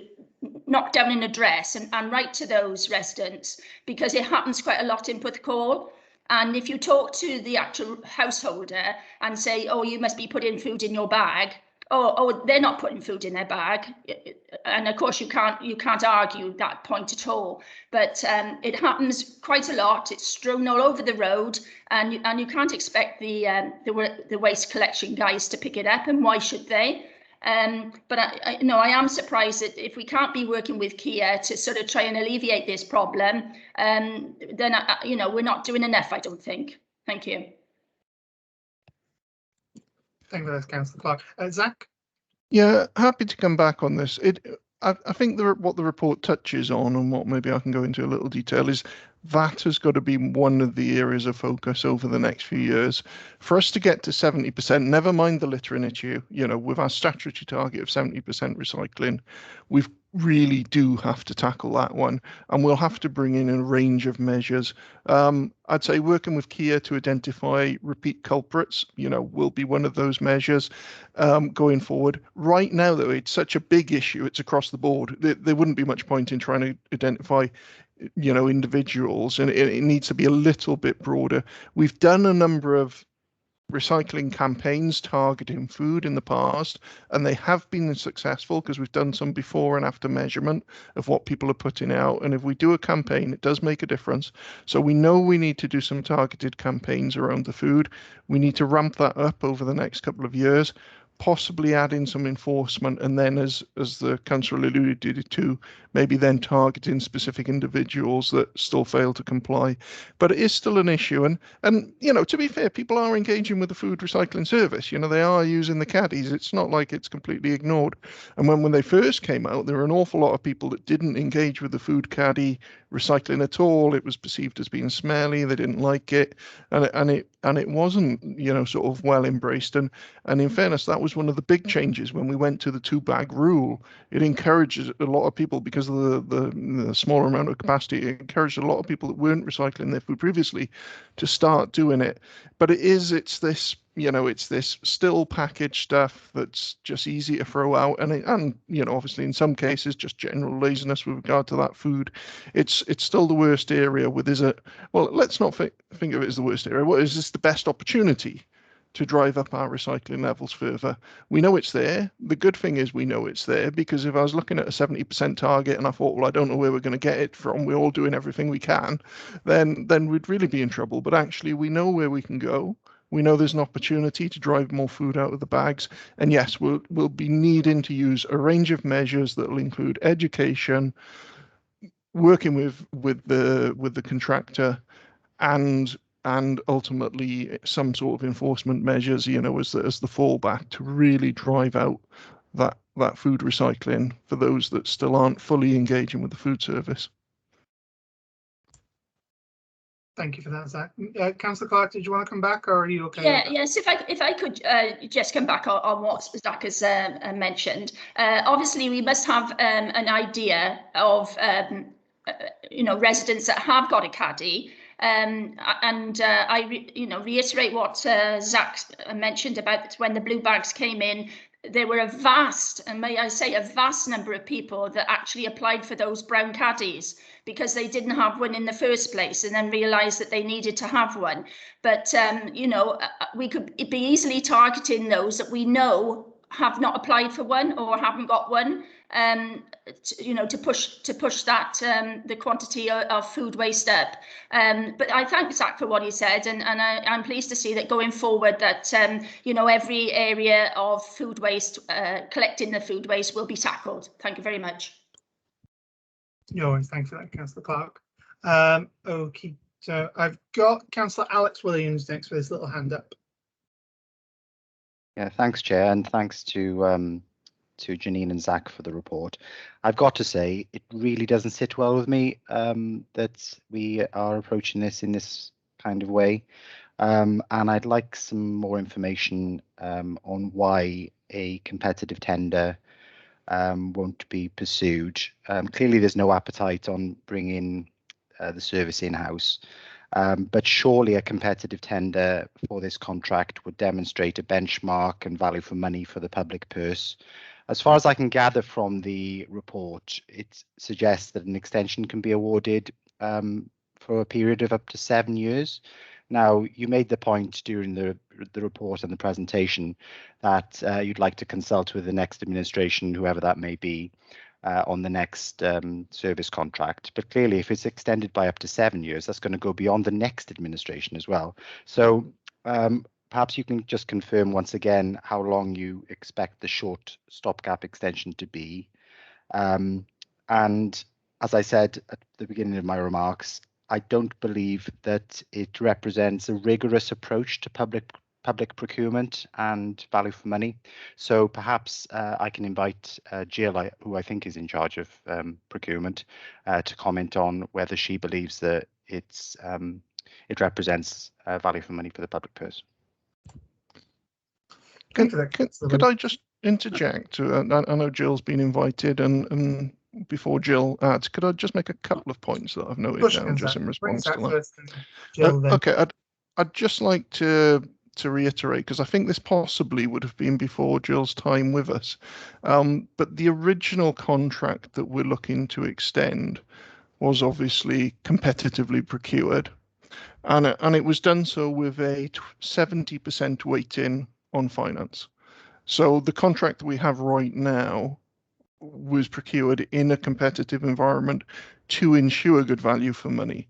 knock down an address and write to those residents, because it happens quite a lot in Porthcawl. And if you talk to the actual householder and say, oh, you must be putting food in your bag, oh, they're not putting food in their bag. And of course you can't argue that point at all. But it happens quite a lot. It's strewn all over the road, and you can't expect the waste collection guys to pick it up, and why should they? But I am surprised that if we can't be working with Kia to sort of try and alleviate this problem, then we're not doing enough, I don't think. Thank you. Thank you for that, Councillor Clark. Zach? Yeah, happy to come back on this. I think what the report touches on, and what maybe I can go into a little detail, is that has got to be one of the areas of focus over the next few years. For us to get to 70%, never mind the littering issue, with our statutory target of 70% recycling, we really do have to tackle that one, and we'll have to bring in a range of measures. I'd say working with Kia to identify repeat culprits, will be one of those measures going forward. Right now, though, it's such a big issue, it's across the board. There wouldn't be much point in trying to identify individuals, and it needs to be a little bit broader. We've done a number of recycling campaigns targeting food in the past, and they have been successful because we've done some before and after measurement of what people are putting out. And if we do a campaign, it does make a difference. So we know we need to do some targeted campaigns around the food. We need to ramp that up over the next couple of years, possibly add in some enforcement, and then as the councillor alluded to, maybe then targeting specific individuals that still fail to comply. But it is still an issue, and to be fair, people are engaging with the food recycling service. They are using the caddies. It's not like it's completely ignored. And when they first came out, there were an awful lot of people that didn't engage with the food caddy recycling at all. It was perceived as being smelly. They didn't like it, and it wasn't sort of well embraced. And in fairness, that was was one of the big changes when we went to the 2-bag rule. It encourages a lot of people, because of the smaller amount of capacity, it encouraged a lot of people that weren't recycling their food previously to start doing it. But it's this, you know, it's this still packaged stuff that's just easy to throw out, and you know, obviously in some cases just general laziness with regard to that food. It's still the worst area. Well, let's not think of it as the worst area. What is this? The best opportunity to drive up our recycling levels further. We know it's there. The good thing is we know it's there, because if I was looking at a 70% target and I thought, well, I don't know where we're going to get it from, we're all doing everything we can, then we'd really be in trouble. But actually, we know where we can go. We know there's an opportunity to drive more food out of the bags. And yes, we'll be needing to use a range of measures that will include education, working with the contractor, and ultimately some sort of enforcement measures, you know, as the fallback to really drive out that food recycling for those that still aren't fully engaging with the food service. Thank you for that, Zach. Councillor Clark, did you want to come back, or are you okay? Yeah, yes. If I could just come back on what Zach has mentioned. Obviously, we must have an idea of you know, residents that have got a caddy. I reiterate what Zach mentioned about when the blue bags came in. There were a vast, and may I say a vast number of people that actually applied for those brown caddies because they didn't have one in the first place, and then realized that they needed to have one. But you know, we could be easily targeting those that we know have not applied for one or haven't got one, you know, to push that the quantity of food waste up. But I thank Zach for what he said, and I'm pleased to see that going forward that you know, every area of food waste, collecting the food waste, will be tackled. Thank you very much. No worries, thanks for that, Councillor Clark. Okay, so I've got Councillor Alex Williams next with his little hand up. Yeah, thanks, Chair, and thanks to Janine and Zach for the report. I've got to say, it really doesn't sit well with me that we are approaching this in this kind of way. And I'd like some more information on why a competitive tender won't be pursued. Clearly, there's no appetite on bringing the service in-house. But surely a competitive tender for this contract would demonstrate a benchmark and value for money for the public purse. As far as I can gather from the report, it suggests that an extension can be awarded for a period of up to 7 years. Now, you made the point during the report and the presentation that you'd like to consult with the next administration, whoever that may be, on the next service contract. But clearly, if it's extended by up to 7 years, that's going to go beyond the next administration as well. So perhaps you can just confirm once again how long you expect the short stopgap extension to be. And as I said at the beginning of my remarks, I don't believe that it represents a rigorous approach to public procurement and value for money. So perhaps I can invite Jill, who I think is in charge of procurement, to comment on whether she believes that it represents value for money for the public purse. Could I just interject? I know Jill's been invited, and before Jill adds, could I just make a couple of points that I've noted down just in response to that? Okay, I'd just like to reiterate, because I think this possibly would have been before Jill's time with us, but the original contract that we're looking to extend was obviously competitively procured, and it was done so with a 70% weighting on finance. So the contract that we have right now was procured in a competitive environment to ensure good value for money.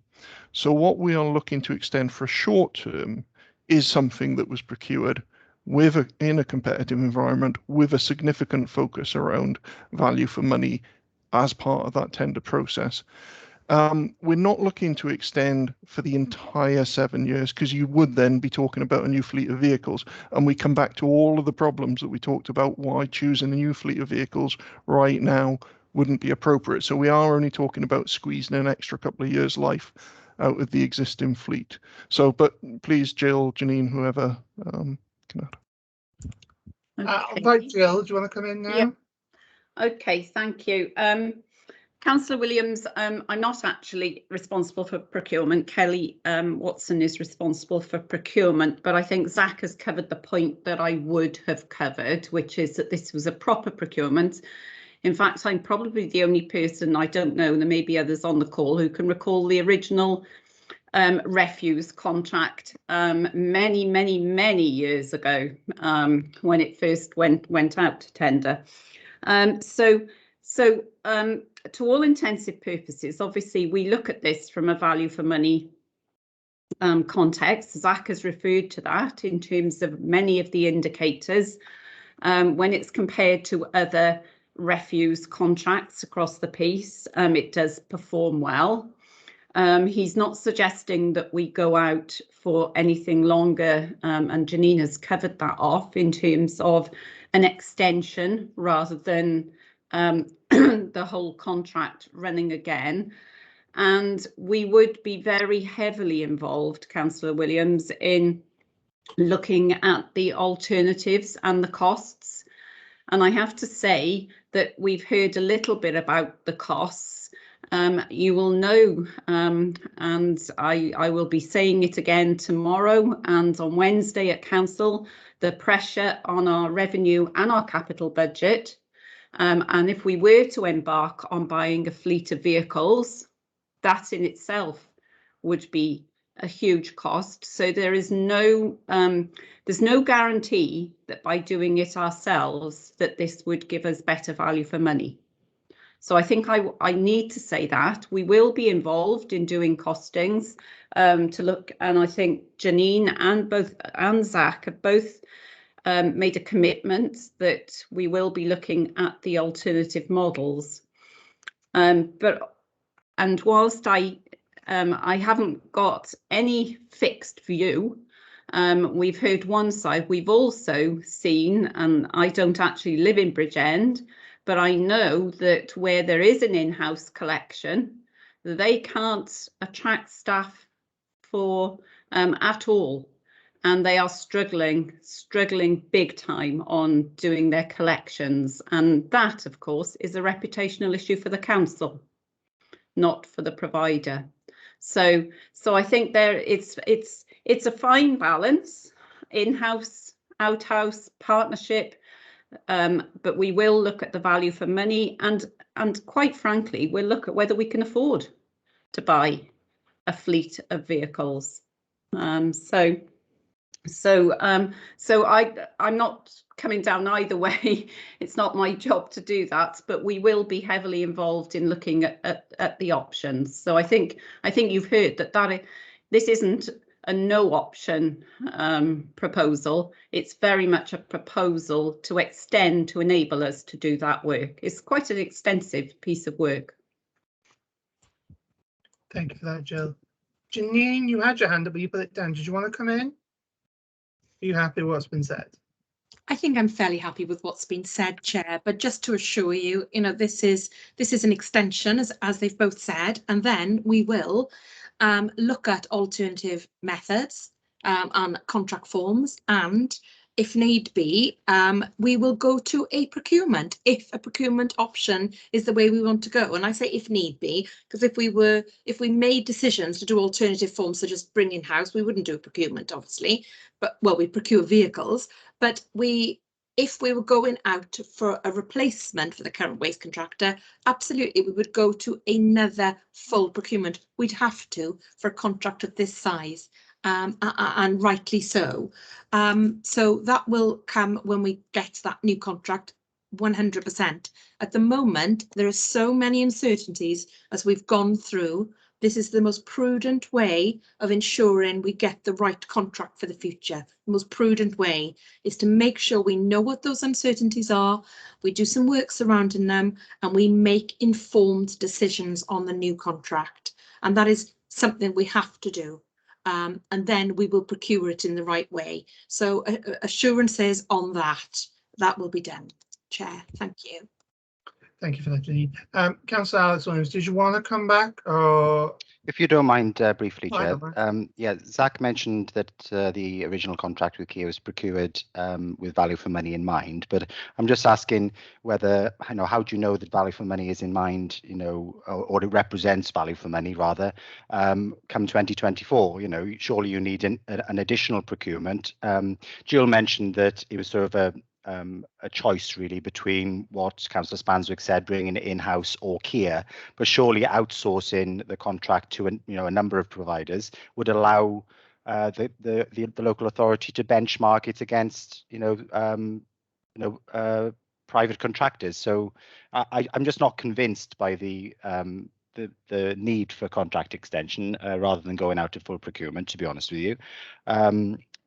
So what we are looking to extend for a short term is something that was procured in a competitive environment with a significant focus around value for money as part of that tender process. We're not looking to extend for the entire 7 years, because you would then be talking about a new fleet of vehicles, and we come back to all of the problems that we talked about why choosing a new fleet of vehicles right now wouldn't be appropriate. So we are only talking about squeezing an extra couple of years life out of the existing fleet. So, but please, Jill, Janine, whoever can add. Right, Jill, do you want to come in now? Yeah. Okay, thank you. Councillor Williams, I'm not actually responsible for procurement. Kelly Watson is responsible for procurement, but I think Zach has covered the point that I would have covered, which is that this was a proper procurement. In fact, I'm probably the only person, I don't know, there may be others on the call, who can recall the original refuse contract many years ago, when it first went out to tender. So to all intensive purposes, obviously we look at this from a value for money context. Zach has referred to that in terms of many of the indicators. When it's compared to other refuse contracts across the piece, it does perform well. He's not suggesting that we go out for anything longer, and Janine has covered that off in terms of an extension rather than the whole contract running again. And we would be very heavily involved, Councillor Williams, in looking at the alternatives and the costs. And I have to say that we've heard a little bit about the costs. You will know, and I will be saying it again tomorrow and on Wednesday at Council, the pressure on our revenue and our capital budget. And if we were to embark on buying a fleet of vehicles, that in itself would be a huge cost. So there is there's no guarantee that by doing it ourselves that this would give us better value for money. So I think I need to say that we will be involved in doing costings to look, and I think Janine and Zach have both made a commitment that we will be looking at the alternative models. And whilst I haven't got any fixed view, we've heard one side. We've also seen, and I don't actually live in Bridgend, but I know that where there is an in-house collection, they can't attract staff for at all. And they are struggling big time on doing their collections. And that, of course, is a reputational issue for the council, not for the provider. So I think it's a fine balance, in-house, out-house, partnership, but we will look at the value for money, and quite frankly, we'll look at whether we can afford to buy a fleet of vehicles. So I'm not coming down either way. It's not my job to do that, but we will be heavily involved in looking at the options. So I think you've heard that this isn't a no option proposal. It's very much a proposal to extend to enable us to do that work. It's quite an extensive piece of work. Thank you for that, Jill. Janine, you had your hand up, but you put it down. Did you want to come in? Are you happy with what's been said? I think I'm fairly happy with what's been said, Chair, but just to assure you, this is an extension, as they've both said, and then we will look at alternative methods and contract forms, and if need be, we will go to a procurement if a procurement option is the way we want to go. And I say if need be, because if we made decisions to do alternative forms such as bring in-house, we wouldn't do a procurement, obviously, but well, we procure vehicles, but if we were going out for a replacement for the current waste contractor, absolutely we would go to another full procurement. We'd have to for a contract of this size. And rightly so. So that will come when we get that new contract, 100%. At the moment, there are so many uncertainties as we've gone through. This is the most prudent way of ensuring we get the right contract for the future. The most prudent way is to make sure we know what those uncertainties are, we do some work surrounding them, and we make informed decisions on the new contract. And that is something we have to do. And then we will procure it in the right way. So assurances on that will be done. Chair, thank you. Thank you for that, Janine. Councillor Alex Williams, did you want to come back? Or If you don't mind, briefly, Oh, I Chair. don't mind. Yeah, Zach mentioned that the original contract with Kia was procured with value for money in mind, but I'm just asking whether, how do you know that value for money is in mind, or it represents value for money rather, come 2024? Surely you need an additional procurement. Jill mentioned that it was sort of a choice really between what Councillor Spanswick said, bringing it in-house or Kia, but surely outsourcing the contract to a number of providers would allow the local authority to benchmark it against private contractors. So I'm just not convinced by the need for contract extension rather than going out to full procurement, to be honest with you.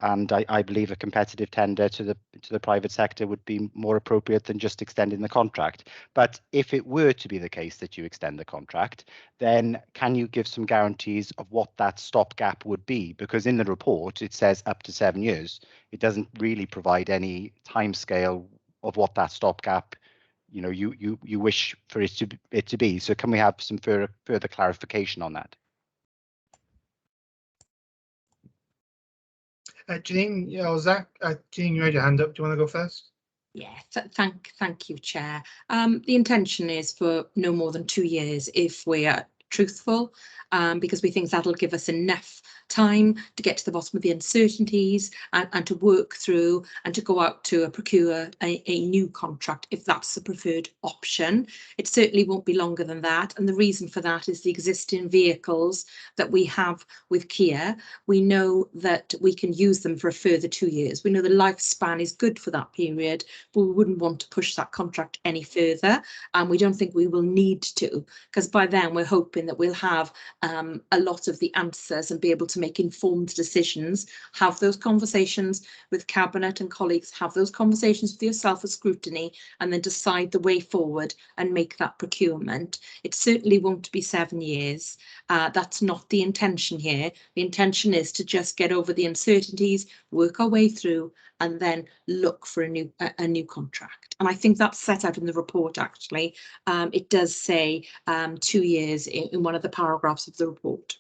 And I believe a competitive tender to the private sector would be more appropriate than just extending the contract. But if it were to be the case that you extend the contract, then can you give some guarantees of what that stopgap would be? Because in the report it says up to 7 years. It doesn't really provide any timescale of what that stopgap you wish for it to be. So can we have some further clarification on that? Janine, or Zach, Janine, you had your hand up. Do you want to go first? Yeah, thank you, Chair. The intention is for no more than 2 years if we are truthful, because we think that'll give us enough time to get to the bottom of the uncertainties and to work through and to go out to procure a new contract if that's the preferred option. It certainly won't be longer than that, and the reason for that is the existing vehicles that we have with Kia. We know that we can use them for a further 2 years. We know the lifespan is good for that period, but we wouldn't want to push that contract any further, and we don't think we will need to, because by then we're hoping that we'll have a lot of the answers and be able to make informed decisions, have those conversations with Cabinet and colleagues, have those conversations with yourself as Scrutiny, and then decide the way forward and make that procurement. It certainly won't be 7 years. That's not the intention here. The intention is to just get over the uncertainties, work our way through, and then look for a new contract. And I think that's set out in the report, actually. It does say 2 years in one of the paragraphs of the report.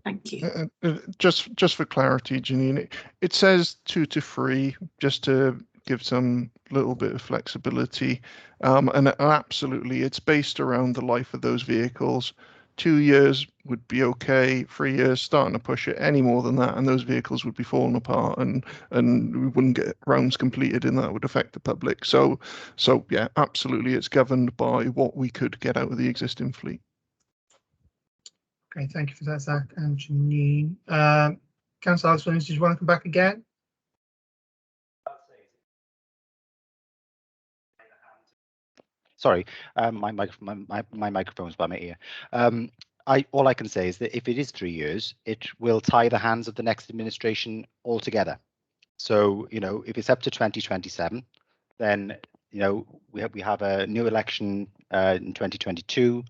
Thank you. Just for clarity, Janine, it says 2 to 3, just to give some little bit of flexibility. And absolutely, it's based around the life of those vehicles. 2 years would be okay. 3 years, starting to push it any more than that, and those vehicles would be falling apart, and we wouldn't get rounds completed, and that would affect the public. So yeah, absolutely, it's governed by what we could get out of the existing fleet. Okay, thank you for that, Zach and Janine. Councillor Alex Williams, did you want to come back again? Sorry, my microphone's by my ear. All I can say is that if it is 3 years, it will tie the hands of the next administration altogether. So, if it's up to 2027, then, we have a new election in 2022.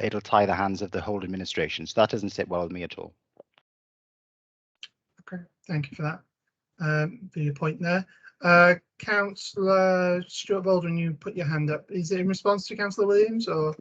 It'll tie the hands of the whole administration. So that doesn't sit well with me at all. Okay, thank you for that, for your point there. Councillor Stuart Baldwin, you put your hand up. Is it in response to Councillor Williams, or?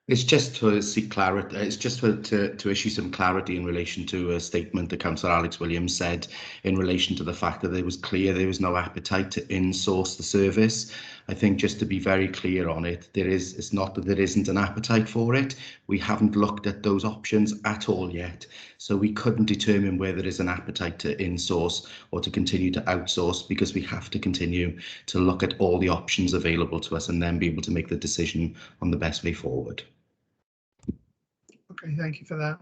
It's just to seek clarity. It's just to issue some clarity in relation to a statement that Councillor Alex Williams said in relation to the fact that it was clear there was no appetite to in-source the service. I think just to be very clear on it, it's not that there isn't an appetite for it. We haven't looked at those options at all yet. So we couldn't determine whether there is an appetite to in-source or to continue to outsource, because we have to continue to look at all the options available to us and then be able to make the decision on the best way forward. Okay, thank you for that.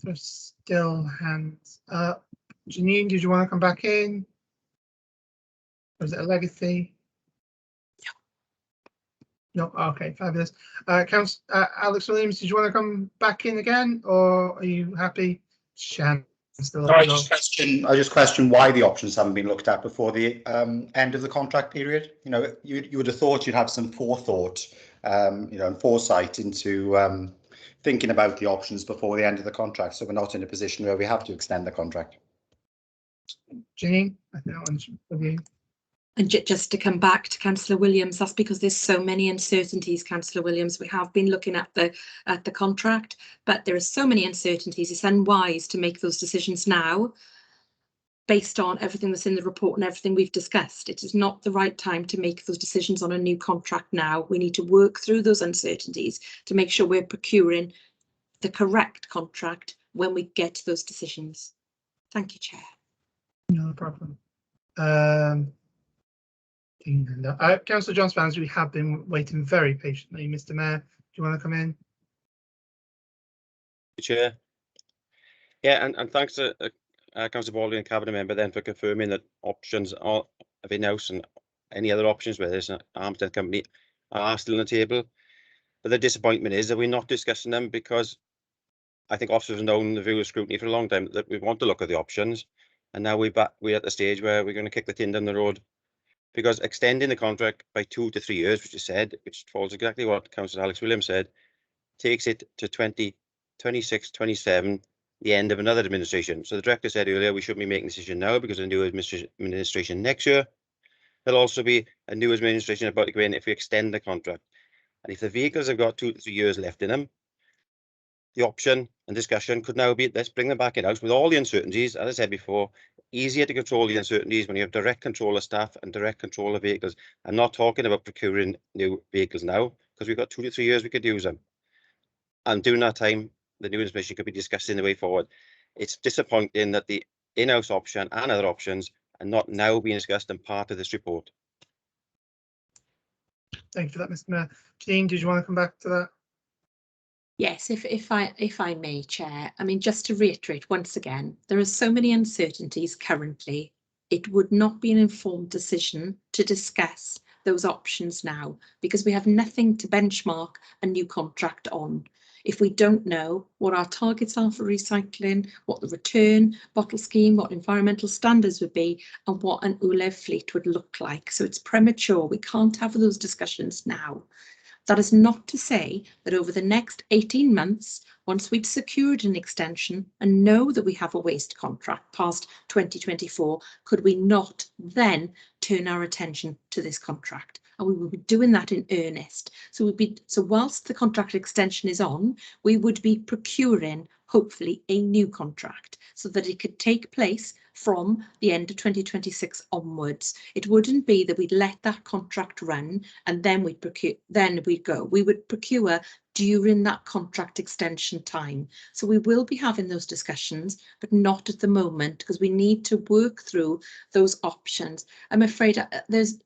There's still hands up. Janine, did you want to come back in? Or is it a legacy? No. Okay, fabulous. Alex Williams, did you want to come back in again, or are you happy? Shan, still I just question why the options haven't been looked at before the end of the contract period. You would have thought you'd have some forethought, and foresight into thinking about the options before the end of the contract, so we're not in a position where we have to extend the contract. Janine, I think that one's with you. And just to come back to Councillor Williams, that's because there's so many uncertainties, Councillor Williams. We have been looking at the contract, but there are so many uncertainties. It's unwise to make those decisions now based on everything that's in the report and everything we've discussed. It is not the right time to make those decisions on a new contract now. We need to work through those uncertainties to make sure we're procuring the correct contract when we get to those decisions. Thank you, Chair. No problem. Councillor John Spans, we have been waiting very patiently. Mr. Mayor, do you want to come in? Chair. Yeah, and thanks to Councillor Baldwin and Cabinet Member then for confirming that options are of in-house and any other options, whether it's an arms length company, are still on the table. But the disappointment is that we're not discussing them, because I think officers have known the view of Scrutiny for a long time that we want to look at the options, and now we're at the stage where we're going to kick the tin down the road, because extending the contract by 2 to 3 years, which is said, which follows exactly what Councillor Alex Williams said, takes it to 2026, 27, the end of another administration. So the director said earlier we shouldn't be making a decision now because of the new administration next year. There'll also be a new administration about to go in if we extend the contract. And if the vehicles have got 2 to 3 years left in them, the option and discussion could now be, let's bring them back in-house with all the uncertainties. As I said before, easier to control the uncertainties when you have direct control of staff and direct control of vehicles. I'm not talking about procuring new vehicles now, because we've got 2 to 3 years we could use them. And during that time, the new administration could be discussing the way forward. It's disappointing that the in-house option and other options are not now being discussed and part of this report. Thank you for that, Mr. Mayor. Jean, did you want to come back to that? Yes, if I may, Chair. I mean, just to reiterate once again, there are so many uncertainties currently. It would not be an informed decision to discuss those options now, because we have nothing to benchmark a new contract on. If we don't know what our targets are for recycling, what the return bottle scheme, what environmental standards would be, and what an ULEV fleet would look like. So it's premature. We can't have those discussions now. That is not to say that over the next 18 months, once we've secured an extension and know that we have a waste contract past 2024, could we not then turn our attention to this contract? And we will be doing that in earnest. So whilst the contract extension is on, we would be procuring hopefully a new contract so that it could take place from the end of 2026 onwards. It wouldn't be that we'd let that contract run and then we'd procure, then we'd go. We would procure during that contract extension time. So we will be having those discussions, but not at the moment, because we need to work through those options. I'm afraid there's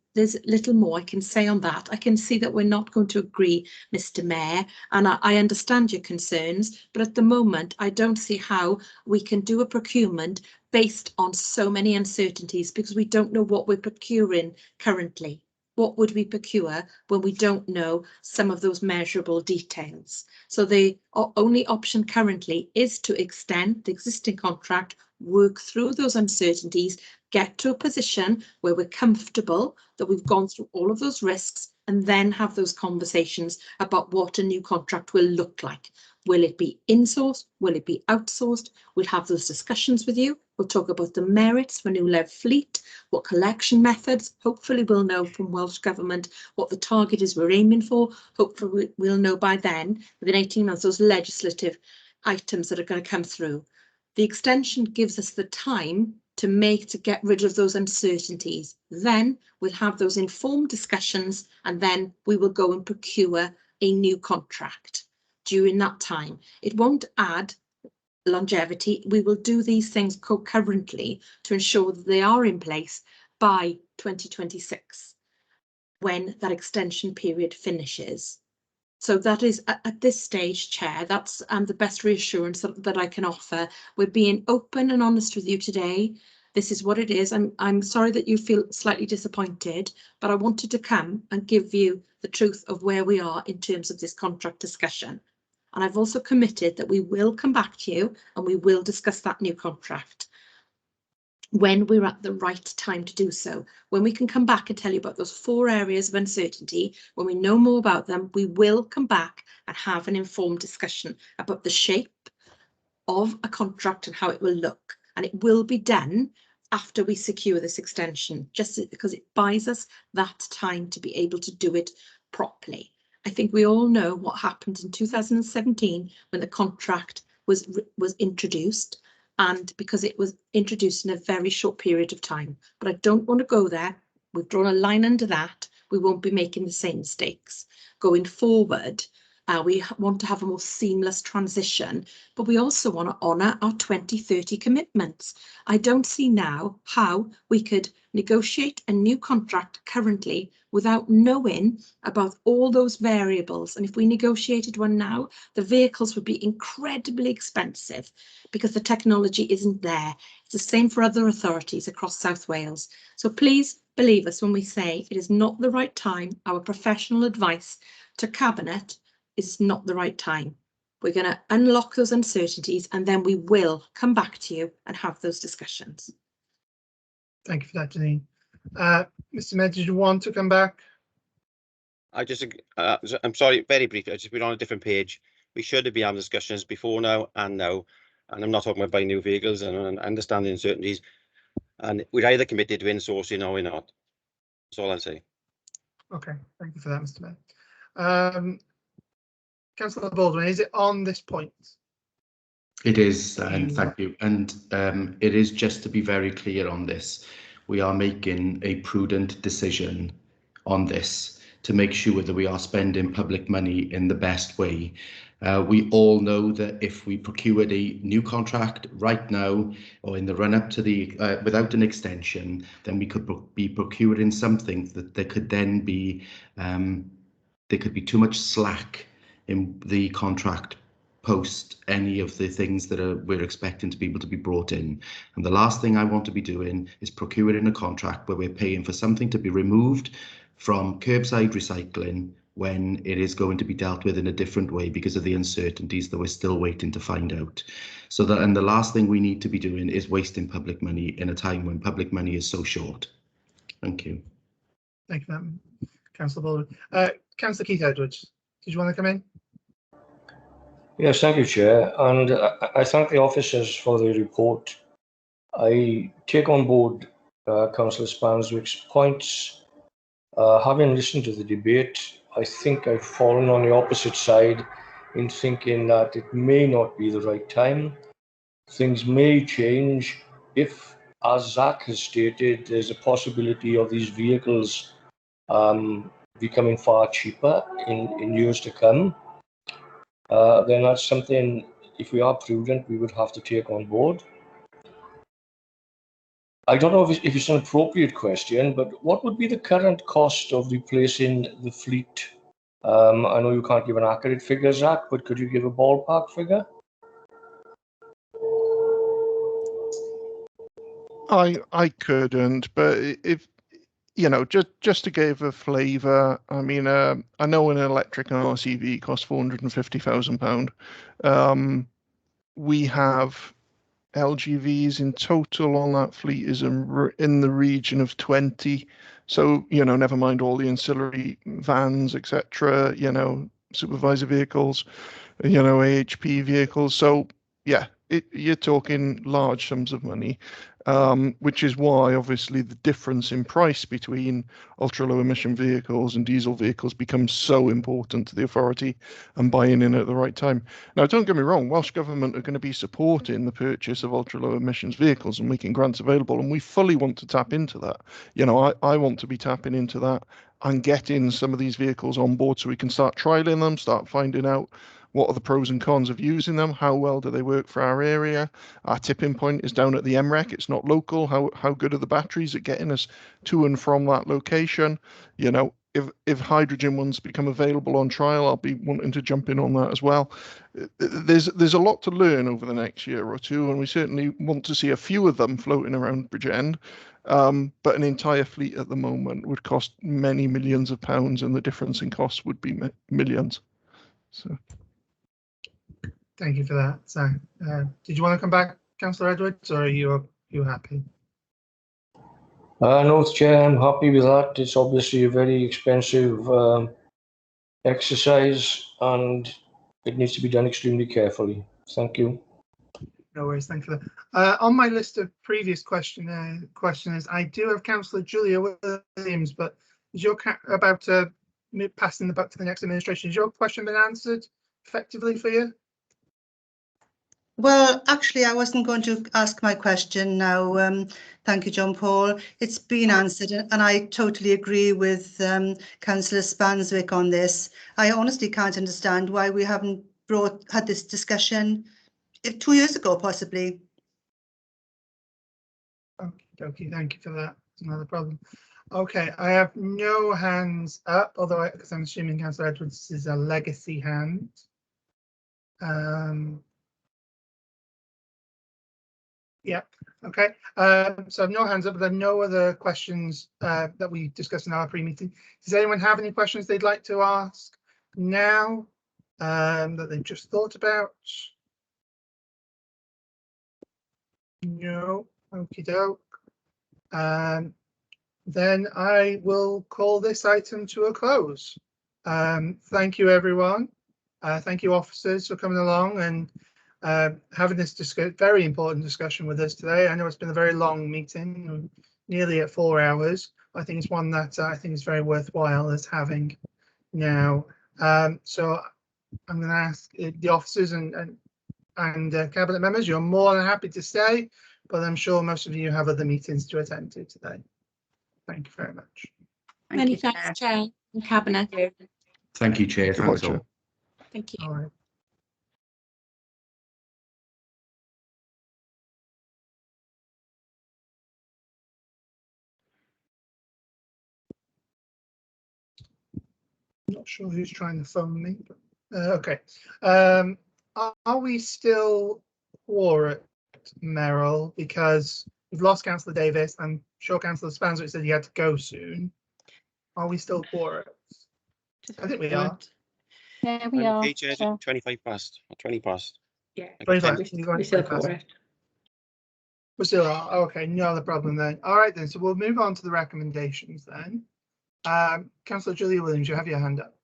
little more I can say on that. I can see that we're not going to agree, Mr. Mayor, and I understand your concerns, but at the moment I don't see how we can do a procurement based on so many uncertainties, because we don't know what we're procuring currently. What would we procure when we don't know some of those measurable details? So the only option currently is to extend the existing contract, work through those uncertainties, get to a position where we're comfortable that we've gone through all of those risks, and then have those conversations about what a new contract will look like. Will it be insourced? Will it be outsourced? We'll have those discussions with you. We'll talk about the merits for new ULEV fleet, what collection methods. Hopefully we'll know from Welsh Government what the target is we're aiming for. Hopefully we'll know by then, within 18 months, those legislative items that are going to come through. The extension gives us the time to get rid of those uncertainties. Then we'll have those informed discussions, and then we will go and procure a new contract. During that time, it won't add longevity. We will do these things concurrently to ensure that they are in place by 2026, when that extension period finishes. So that is at this stage, Chair, that's the best reassurance that I can offer. We're being open and honest with you today. This is what it is. I'm sorry that you feel slightly disappointed, but I wanted to come and give you the truth of where we are in terms of this contract discussion. And I've also committed that we will come back to you and we will discuss that new contract when we're at the right time to do so. When we can come back and tell you about those 4 areas of uncertainty, when we know more about them, we will come back and have an informed discussion about the shape of a contract and how it will look. And it will be done after we secure this extension, just because it buys us that time to be able to do it properly. I think we all know what happened in 2017 when the contract was introduced, and because it was introduced in a very short period of time. But I don't want to go there. We've drawn a line under that. We won't be making the same mistakes going forward. We want to have a more seamless transition, but we also want to honour our 2030 commitments. I don't see now how we could negotiate a new contract currently without knowing about all those variables. And if we negotiated one now, the vehicles would be incredibly expensive because the technology isn't there. It's the same for other authorities across South Wales. So please believe us when we say it is not the right time. Our professional advice to Cabinet is not the right time. We're going to unlock those uncertainties and then we will come back to you and have those discussions. Thank you for that, Janine. Mr. Med, did you want to come back? I'm sorry, very briefly, I just been on a different page. We should have been having discussions before now and now, and I'm not talking about buying new vehicles and understanding uncertainties. And we're either committed to insourcing or we're not. That's all I'm saying. Okay, thank you for that, Mr. Med. Councillor Baldwin, is it on this point? It is, and thank you. And it is, just to be very clear on this, we are making a prudent decision on this to make sure that we are spending public money in the best way. We all know that if we procured a new contract right now or in the run up to the without an extension, then we could be procuring something that there could then be too much slack in the contract post any of the things that we're expecting to be able to be brought in. And the last thing I want to be doing is procuring a contract where we're paying for something to be removed from curbside recycling when it is going to be dealt with in a different way because of the uncertainties that we're still waiting to find out. And the last thing we need to be doing is wasting public money in a time when public money is so short. Thank you. Thank you for that, Councillor Baldwin. Councillor Keith Edwards, did you want to come in? Yes, thank you, Chair, and I thank the officers for the report. I take on board Councillor Spanswick's points. Having listened to the debate, I think I've fallen on the opposite side in thinking that it may not be the right time. Things may change if, as Zach has stated, there's a possibility of these vehicles becoming far cheaper in years to come. Then that's something, if we are prudent, we would have to take on board. I don't know if it's an appropriate question, but what would be the current cost of replacing the fleet? I know you can't give an accurate figure, Zach, but could you give a ballpark figure? I couldn't, but if you know, just to give a flavour, I mean, I know an electric RCV costs £450,000. We have LGVs in total on that fleet is in the region of 20. So, you know, never mind all the ancillary vans, etc., you know, supervisor vehicles, you know, AHP vehicles. So, yeah, you're talking large sums of money, which is why obviously the difference in price between ultra low emission vehicles and diesel vehicles becomes so important to the authority and buying in at the right time. Now, don't get me wrong, Welsh Government are going to be supporting the purchase of ultra low emissions vehicles and making grants available, and we fully want to tap into that. You know, I want to be tapping into that and getting some of these vehicles on board so we can start trialing them, start finding out what are the pros and cons of using them, how well do they work for our area. Our tipping point is down at the MREC, it's not local. How good are the batteries at getting us to and from that location? You know, if hydrogen ones become available on trial, I'll be wanting to jump in on that as well. There's a lot to learn over the next year or two, and we certainly want to see a few of them floating around Bridgend. But an entire fleet at the moment would cost many millions of pounds, and the difference in costs would be millions. So. Thank you for that. So, did you want to come back, Councillor Edwards, or are you happy? No, Chair, I'm happy with that. It's obviously a very expensive exercise and it needs to be done extremely carefully. Thank you. No worries, thank you for that. On my list of previous questioners, I do have Councillor Julia Williams, but is your about passing the buck to the next administration? Has your question been answered effectively for you? Well, actually, I wasn't going to ask my question now. Thank you, John Paul. It's been answered, and I totally agree with Councillor Spanswick on this. I honestly can't understand why we haven't had this discussion 2 years ago, possibly. Okay, thank you for that. It's not a problem. Okay, I have no hands up, although because I'm assuming Councillor Edwards is a legacy hand. Yeah, okay. So I have no hands up, but I have no other questions that we discussed in our pre-meeting. Does anyone have any questions they'd like to ask now that they've just thought about? No, okie doke. Then I will call this item to a close. Thank you, everyone. Thank you, officers, for coming along and having this very important discussion with us today. I know it's been a very long meeting, nearly at 4 hours. I think it's one that I think is very worthwhile as having now. So I'm going to ask the officers and cabinet members, you're more than happy to stay, but I'm sure most of you have other meetings to attend to today. Thank you very much. Many thanks, Chair and Cabinet. Thank you, Chair. Thanks all. Thank you. All right. I'm not sure who's trying to phone me, but okay. Are we still quorate, Merrill? Because we've lost Councillor Davis. I'm sure Councillor Spanswick said he had to go soon. Are we still quorate? I think we are. Yeah, we are. Okay, Chair, 25 past or 20 past. Yeah, I got 25. 10. we still call it. We still are. Okay, no other problem then. All right then. So we'll move on to the recommendations then. Councillor Julia Williams, you have your hand up.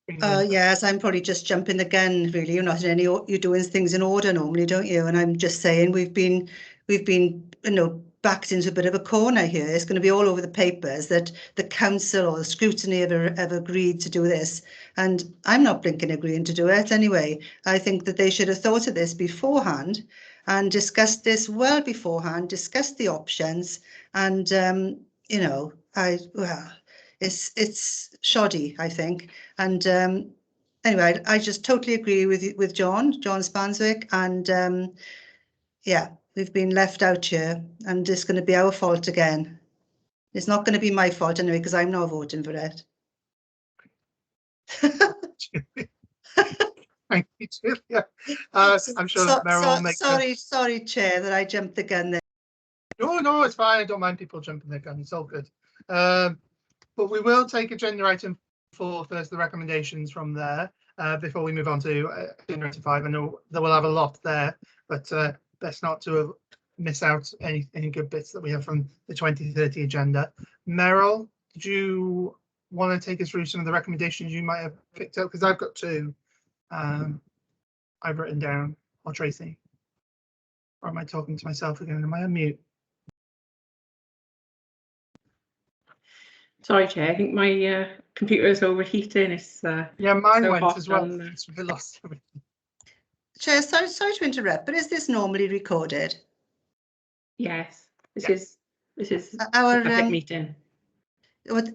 Yes, I'm probably just jumping the gun, really. You're not in any, you're doing things in order normally, don't you? And I'm just saying we've been, backed into a bit of a corner here. It's going to be all over the papers that the council or the scrutiny have agreed to do this. And I'm not blinking agreeing to do it anyway. I think that they should have thought of this beforehand and discussed this well beforehand, discussed the options, and it's shoddy, I think. And anyway, I just totally agree with John Spanswick, and yeah, we've been left out here, and it's going to be our fault again. It's not going to be my fault anyway, because I'm not voting for it. Thank you, Julia. I'm sure Merrill will make. Sorry, Chair, that I jumped the gun there. No, it's fine. I don't mind people jumping their gun. It's all good. But we will take agenda item 4 first, the recommendations from there, before we move on to agenda item 5. I know that we'll have a lot there, but best not to miss out any good bits that we have from the 2030 agenda. Merrill, did you want to take us through some of the recommendations you might have picked up? Because I've got 2 I've written down. Or Tracy? Or am I talking to myself again? Am I on mute? Sorry, Chair. I think my computer is overheating. It's yeah, mine so went as well. We lost everything. Chair, sorry to interrupt, but is this normally recorded? Yes, this is our a public meeting.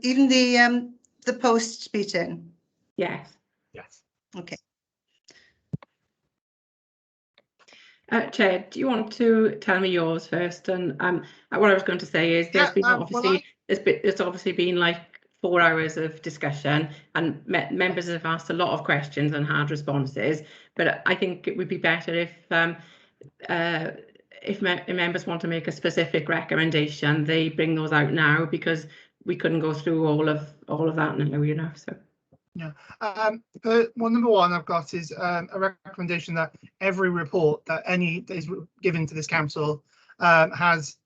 Even the post meeting. Yes. Yes. Okay. Chair, do you want to tell me yours first? And what I was going to say is there's been obviously it's obviously been like 4 hours of discussion, and members have asked a lot of questions and had responses. But I think it would be better if members want to make a specific recommendation, they bring those out now, because we couldn't go through all of that now, so. Yeah. Well, number 1 I've got is a recommendation that every report that is given to this council has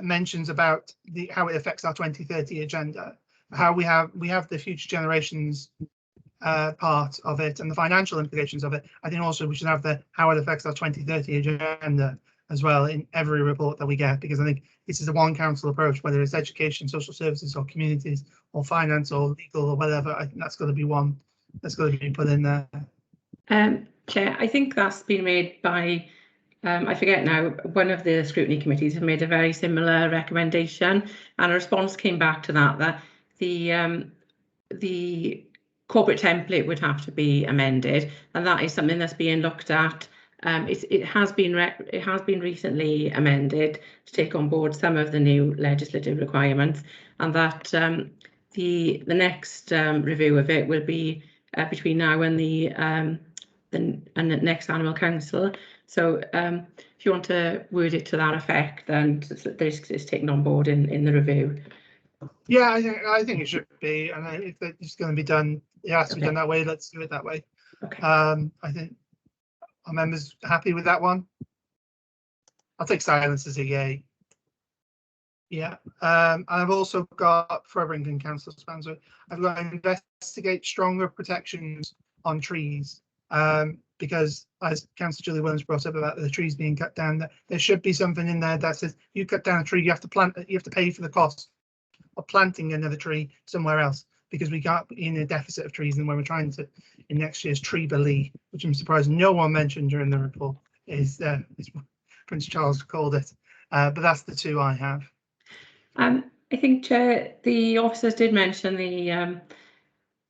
mentions about how it affects our 2030 agenda, how we have the future generations part of it and the financial implications of it, I think also we should have the how it affects our 2030 agenda as well in every report that we get, because I think this is a one council approach, whether it's education, social services, or communities, or finance, or legal, or whatever. I think that's got to be one that's got to be put in there. Chair, I think that's been made by, I forget now, one of the scrutiny committees have made a very similar recommendation, and a response came back to that, that the corporate template would have to be amended, and that is something that's being looked at. It has been recently amended to take on board some of the new legislative requirements, and that the next review of it will be between now and the next annual council. So if you want to word it to that effect, then this is taken on board in the review. Yeah, I think it should be, and if it's going to be done, it has to be done that way. Let's do it that way. Okay. I think our members happy with that one. I'll take silence as a yay. Yeah, and I've also got for Aberdeen Council Spencer, I've got to investigate stronger protections on trees, because as Councillor Julie Williams brought up about the trees being cut down, there should be something in there that says you cut down a tree, you have to plant it, you have to pay for the cost of planting another tree somewhere else, because we got in a deficit of trees, and when we're trying to in next year's tree belief, which I'm surprised no one mentioned during the report, is Prince Charles called it, but that's the two I have. I think, Chair, the officers did mention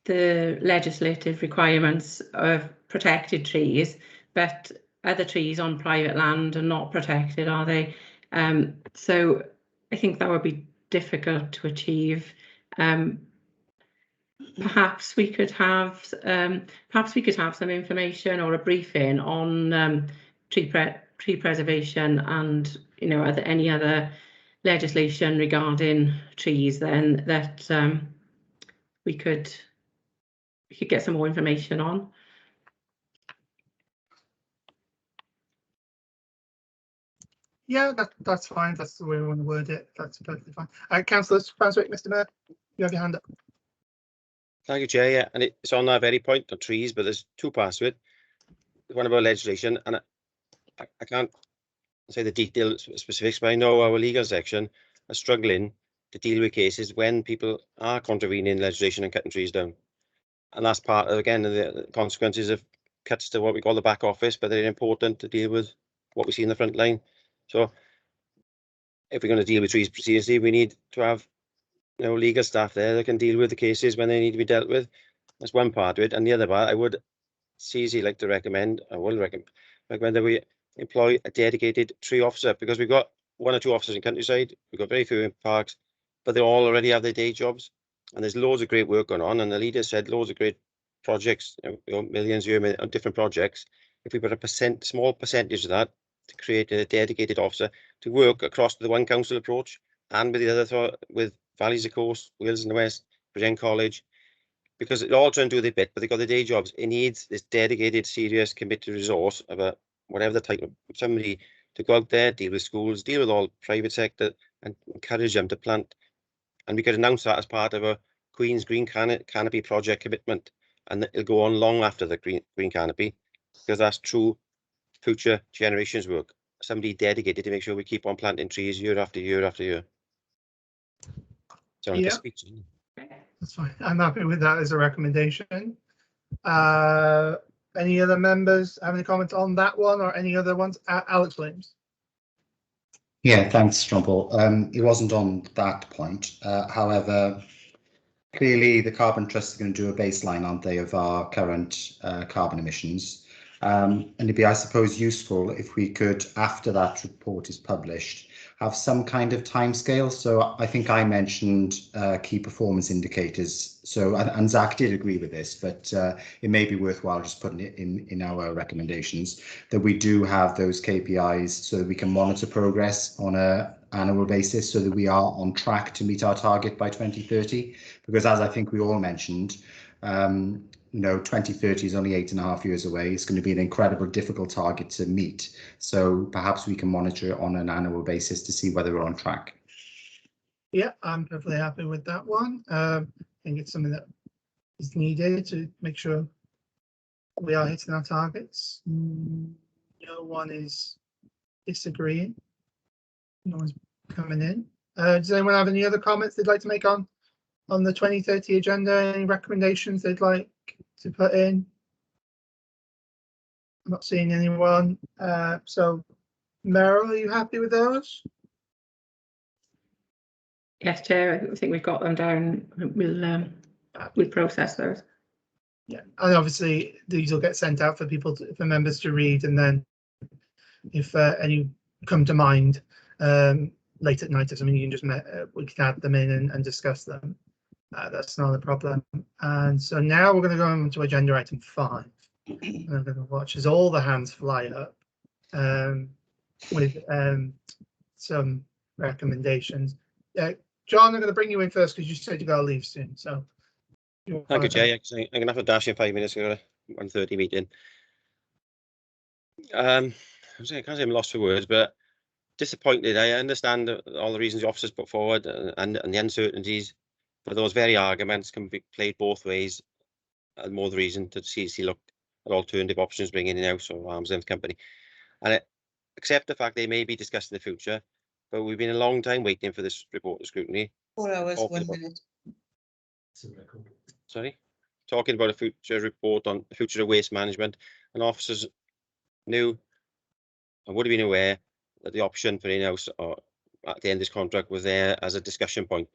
the legislative requirements of protected trees, but other trees on private land are not protected, are they? So I think that would be difficult to achieve. Perhaps we could have some information or a briefing on tree preservation, and are there any other legislation regarding trees then that we could get some more information on. Yeah, that's fine. That's the way we want to word it. That's perfectly fine. Councillor Franswick, Mr. Mayor, you have your hand up. Thank you, Chair. Yeah, and it's on that very point of trees, but there's two parts to it. One about legislation, and I can't say the detailed specifics, but I know our legal section are struggling to deal with cases when people are contravening legislation and cutting trees down. And that's part of, again, the consequences of cuts to what we call the back office, but they're important to deal with what we see in the front line. So if we're going to deal with trees seriously, we need to have legal staff there that can deal with the cases when they need to be dealt with. That's one part of it. And the other part, I would seriously like to recommend, I will recommend that we employ a dedicated tree officer, because we've got one or two officers in countryside, we've got very few in parks, but they all already have their day jobs, and there's loads of great work going on, and the leader said loads of great projects, millions a year on different projects. If we put a small percentage of that to create a dedicated officer to work across the one council approach and with the other, with Valleys of the Coast, Wales in the West, Bridgend College, because they're all trying to do their bit, but they've got their day jobs. It needs this dedicated, serious, committed resource of whatever the type of somebody to go out there, deal with schools, deal with all private sector, and encourage them to plant. And we could announce that as part of a Queen's Green Canopy project commitment, and it'll go on long after the Green Canopy, because that's true future generations work. Somebody dedicated to make sure we keep on planting trees year after year after year. So yeah, that's fine. I'm happy with that as a recommendation. Any other members have any comments on that one or any other ones? Alex Williams. Yeah, thanks, John Paul. It wasn't on that point. However, clearly the Carbon Trust is going to do a baseline, aren't they, of our current carbon emissions. And it'd be, I suppose, useful if we could, after that report is published, have some kind of timescale. So I think I mentioned key performance indicators. So, and Zach did agree with this, but it may be worthwhile just putting it in our recommendations that we do have those KPIs so that we can monitor progress on an annual basis, so that we are on track to meet our target by 2030. Because as I think we all mentioned, 2030 is only 8.5 years away. It's going to be an incredibly difficult target to meet. So perhaps we can monitor it on an annual basis to see whether we're on track. Yeah, I'm perfectly happy with that one. I think it's something that is needed to make sure we are hitting our targets? No one is disagreeing. No one's coming in. Does anyone have any other comments they'd like to make on the 2030 agenda? Any recommendations they'd like to put in? I'm not seeing anyone. So, Meryl, are you happy with those? Yes, Chair, I think we've got them down. We'll process those. Yeah, and obviously these will get sent out for people for members to read, and then if any come to mind late at night or something, you can just we can add them in and discuss them. That's not a problem. And so now we're going to go on to agenda item 5. And I'm going to watch as all the hands fly up with some recommendations. John, I'm going to bring you in first because you said you got to leave soon. So thank you, Jay. I'm going to have to dash in 5 minutes. I've got a 1:30 meeting. I can't say I'm lost for words, but disappointed. I understand all the reasons the officers put forward and the uncertainties, but those very arguments can be played both ways. And more the reason to see look at alternative options bringing in-house or arms length company, and accept the fact they may be discussed in the future. But we've been a long time waiting for this report of scrutiny. 4 hours, 1 minute. Sorry, talking about a future report on the future of waste management, and officers knew and would have been aware that the option for in-house or at the end of this contract was there as a discussion point.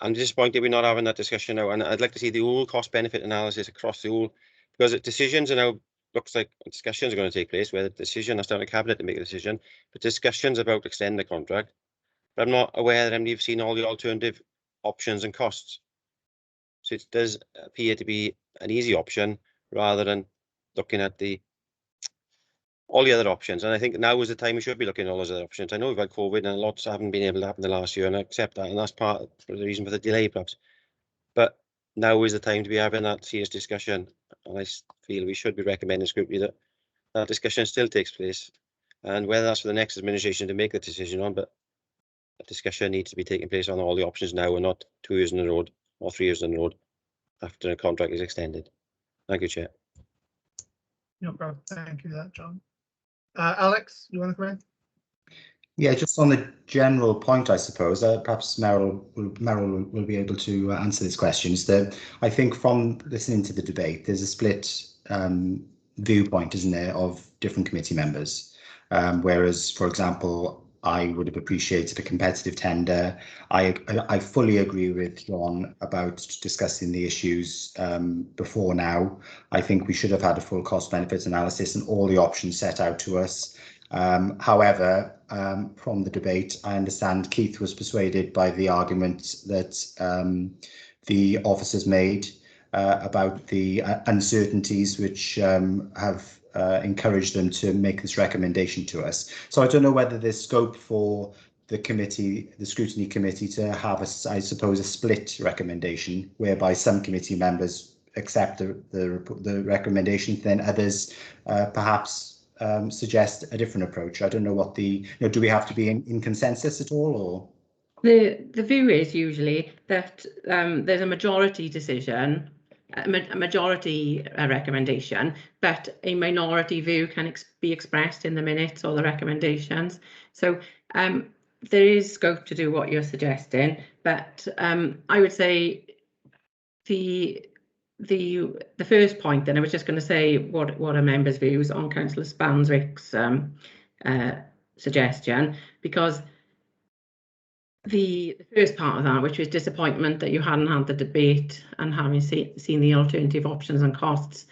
I'm disappointed we're not having that discussion now, and I'd like to see the whole cost-benefit analysis across the whole, because decisions are now, looks like discussions are going to take place where the decision has to have a cabinet to make a decision, but discussions about extending the contract. But I'm not aware that anybody have seen all the alternative options and costs. So it does appear to be an easy option rather than looking at all the other options. And I think now is the time we should be looking at all those other options. I know we've had COVID and lots haven't been able to happen the last year, and I accept that, and that's part of the reason for the delay perhaps. But now is the time to be having that serious discussion, and I feel we should be recommending scrutiny that that discussion still takes place, and whether that's for the next administration to make the decision on, but a discussion needs to be taking place on all the options now and not 2 years in the road or 3 years in the road after a contract is extended. Thank you, Chair. No problem. Thank you for that, John. Alex, you want to come in? Yeah, just on the general point, I suppose, perhaps Meryl will be able to answer these questions. I think from listening to the debate, there's a split viewpoint, isn't there, of different committee members. Whereas, for example, I would have appreciated a competitive tender. I fully agree with John about discussing the issues before now. I think we should have had a full cost benefits analysis and all the options set out to us. However, from the debate, I understand Keith was persuaded by the argument that the officers made about the uncertainties which have encouraged them to make this recommendation to us. So I don't know whether there's scope for the committee, the scrutiny committee, to have, I suppose, a split recommendation whereby some committee members accept the recommendation, then others perhaps suggest a different approach. I don't know what do we have to be in consensus at all, or? The view is usually that there's a majority decision, a majority recommendation, but a minority view can be expressed in the minutes or the recommendations. So there is scope to do what you're suggesting, but I would say the first point, then I was just going to say what are members' views on Councillor Spanswick's suggestion, because the first part of that, which was disappointment that you hadn't had the debate and having seen the alternative options and costs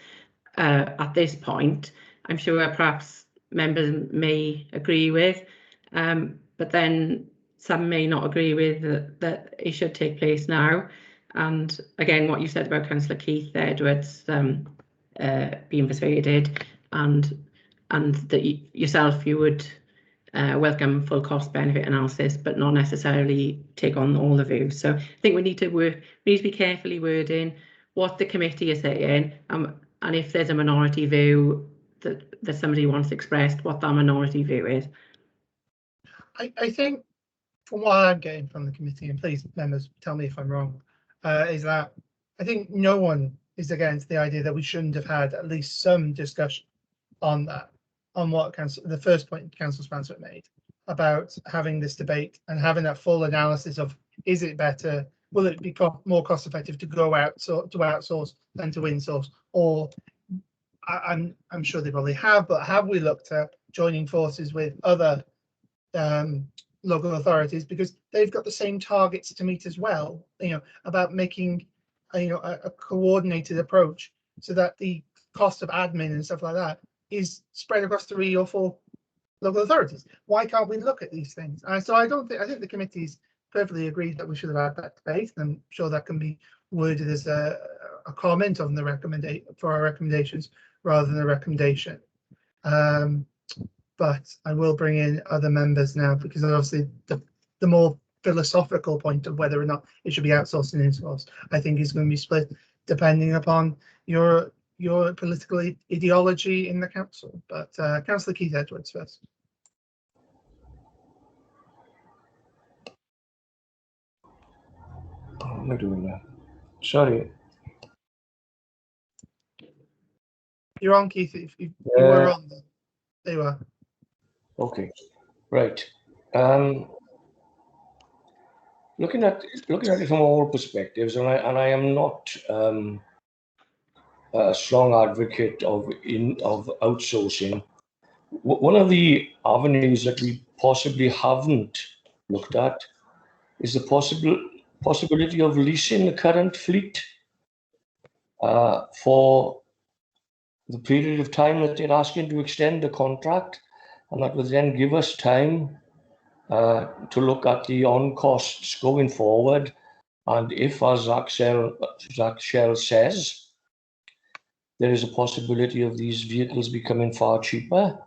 at this point, I'm sure perhaps members may agree with, but then some may not agree with that it should take place now. And again, what you said about Councillor Keith Edwards being persuaded, and that yourself, you would welcome full cost benefit analysis, but not necessarily take on all the views. So I think we need to be carefully wording what the committee is saying, and if there's a minority view that somebody wants expressed, what that minority view is. I think from what I'm getting from the committee, and please members tell me if I'm wrong, is that I think no one is against the idea that we shouldn't have had at least some discussion on that, on what the first point Councillor Spencer made about having this debate and having that full analysis of, is it better, will it be more cost effective to go out to outsource than to insource, or I'm sure they probably have, but have we looked at joining forces with other local authorities, because they've got the same targets to meet as well, about making a coordinated approach so that the cost of admin and stuff like that is spread across 3 or 4 local authorities. Why can't we look at these things? So I think the committee's perfectly agreed that we should have had that debate, and I'm sure that can be worded as a comment on the for our recommendations rather than a recommendation. But I will bring in other members now, because obviously the more philosophical point of whether or not it should be outsourced and insourced, I think is going to be split depending upon your political ideology in the council. But Councillor Keith Edwards first. What am I doing there? Sorry. You're on, Keith. If you were on, there you are. Okay, right. Looking at it from all perspectives, and I am not a strong advocate of outsourcing. One of the avenues that we possibly haven't looked at is the possibility of leasing the current fleet for the period of time that they're asking to extend the contract, and that would then give us time to look at the on costs going forward. And if, as Zach Shell says, there is a possibility of these vehicles becoming far cheaper,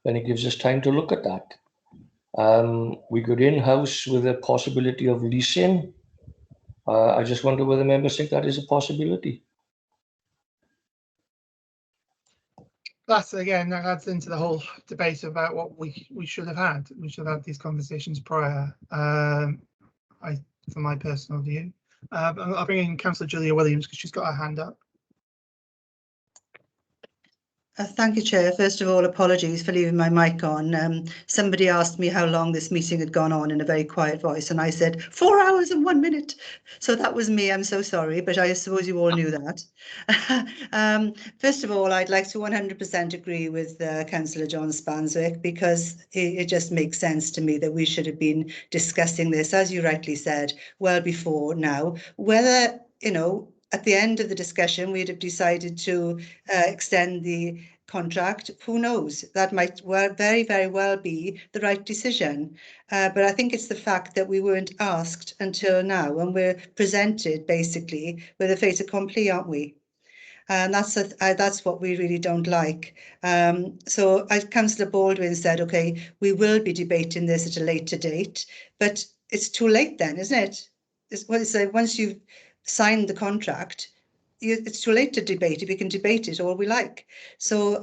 then it gives us time to look at that. We could in-house with a possibility of leasing. I just wonder whether members think that is a possibility. That's again, that adds into the whole debate about what we should have had. We should have had these conversations prior. For my personal view, I'll bring in Councillor Julia Williams because she's got her hand up. Thank you, Chair. First of all, apologies for leaving my mic on. Somebody asked me how long this meeting had gone on in a very quiet voice, and I said 4 hours and 1 minute. So that was me. I'm so sorry, but I suppose you all knew that. First of all, I'd like to 100% agree with Councillor John Spanswick, because it just makes sense to me that we should have been discussing this, as you rightly said, well before now. Whether, at the end of the discussion, we'd have decided to extend the contract. Who knows? That might very, very well be the right decision. But I think it's the fact that we weren't asked until now, and we're presented basically with a fait accompli, aren't we? And that's what we really don't like. So as Councillor Baldwin said, OK, we will be debating this at a later date, but it's too late then, isn't it? It's like once you've signed the contract, it's too late to debate it. We can debate it all we like. So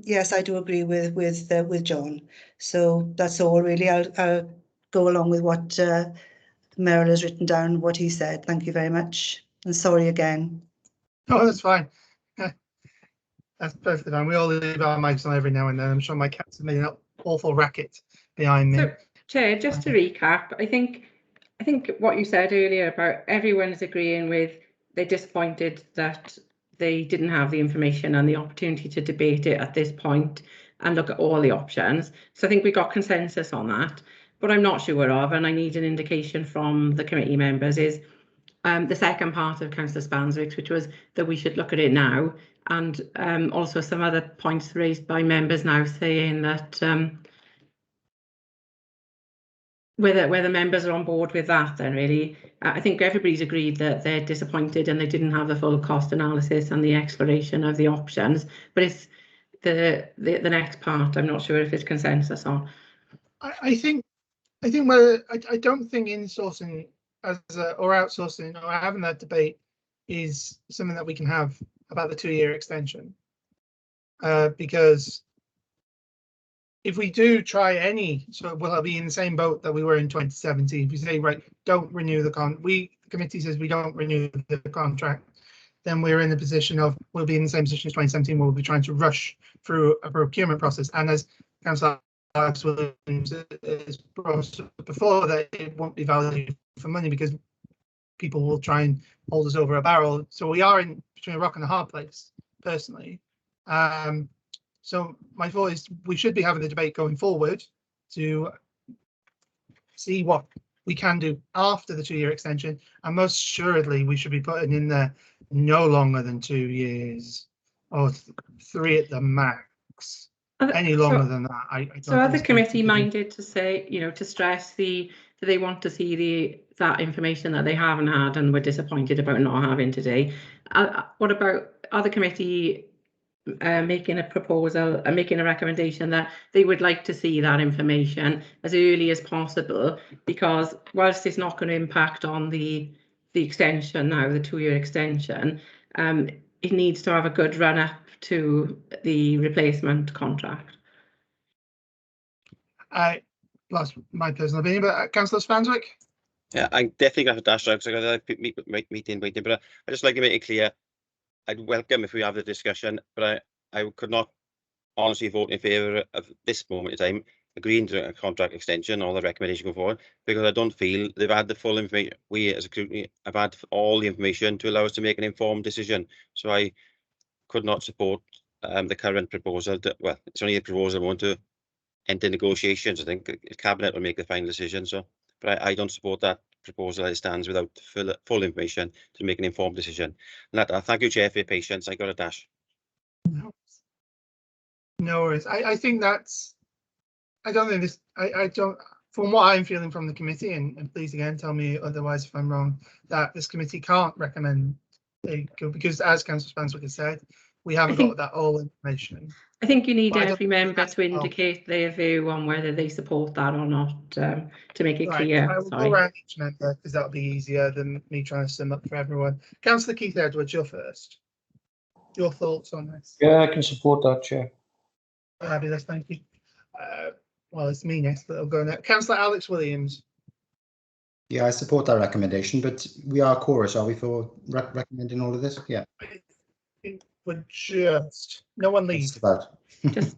yes, I do agree with John. So that's all really. I'll go along with what Merrill has written down, what he said. Thank you very much, and sorry again. Oh, that's fine. That's perfectly fine. We all leave our mics on every now and then. I'm sure my cats have made an awful racket behind me. So, Chair, just to recap, I think what you said earlier about everyone is agreeing with, they're disappointed that they didn't have the information and the opportunity to debate it at this point and look at all the options. So I think we got consensus on that. What I'm not sure of, and I need an indication from the committee members, is the second part of Councillor Spanswick's, which was that we should look at it now, and also some other points raised by members now saying that whether members are on board with that, then really, I think everybody's agreed that they're disappointed and they didn't have the full cost analysis and the exploration of the options. But it's the next part, I'm not sure if it's consensus on. I think whether I don't think insourcing or outsourcing or having that debate is something that we can have about the 2-year extension, because if we do try any, so we'll be in the same boat that we were in 2017. If we say, right, don't renew the the committee says we don't renew the contract, then we're in the position of, we'll be in the same position as 2017, where we'll be trying to rush through a procurement process. And as Councillor Alex Williams has brought up before, that it won't be value for money because people will try and hold us over a barrel. So we are in between a rock and a hard place, personally. So my thought is we should be having the debate going forward to see what we can do after the 2-year extension, and most assuredly we should be putting in there no longer than 2 years or 3 at the max. Any longer than that, I don't. So are the committee minded to say, you know, to stress that they want to see that information that they haven't had and were disappointed about not having today? What about other committee making a proposal and making a recommendation that they would like to see that information as early as possible, because whilst it's not going to impact on the extension now, the 2-year extension, it needs to have a good run up to the replacement contract. That's my personal opinion, but Councillor Spanswick? Yeah, I'm definitely going to dash out because I got a meeting waiting, but I just like to make it clear, I'd welcome if we have the discussion, but I could not honestly vote in favour of this moment in time agreeing to a contract extension or the recommendation going forward, because I don't feel they've had the full information. We as a Scrutiny have had all the information to allow us to make an informed decision. So I could not support the current proposal. Well, it's only a proposal I want to enter negotiations. I think the Cabinet will make the final decision. So, but I don't support that proposal as it stands without full information to make an informed decision. And that, thank you, Chair, for your patience. I got a dash. No worries. I think that's, I don't think this, I don't, from what I'm feeling from the committee, and please again tell me otherwise if I'm wrong, that this committee can't recommend they go, because as Councillor Spanswick has said, we haven't got that all information. I think you need every member to indicate their view on whether they support that or not, to make it clear. I will go around each member because that'll be easier than me trying to sum up for everyone. Councillor Keith Edwards, you're first. Your thoughts on this? Yeah, I can support that, Chair. Fabulous, thank you. Well, it's me next, but I'll go next. Councillor Alex Williams. Yeah, I support that recommendation, but we are chorus, are we, for recommending all of this? Yeah. We're just, no one leaves. About.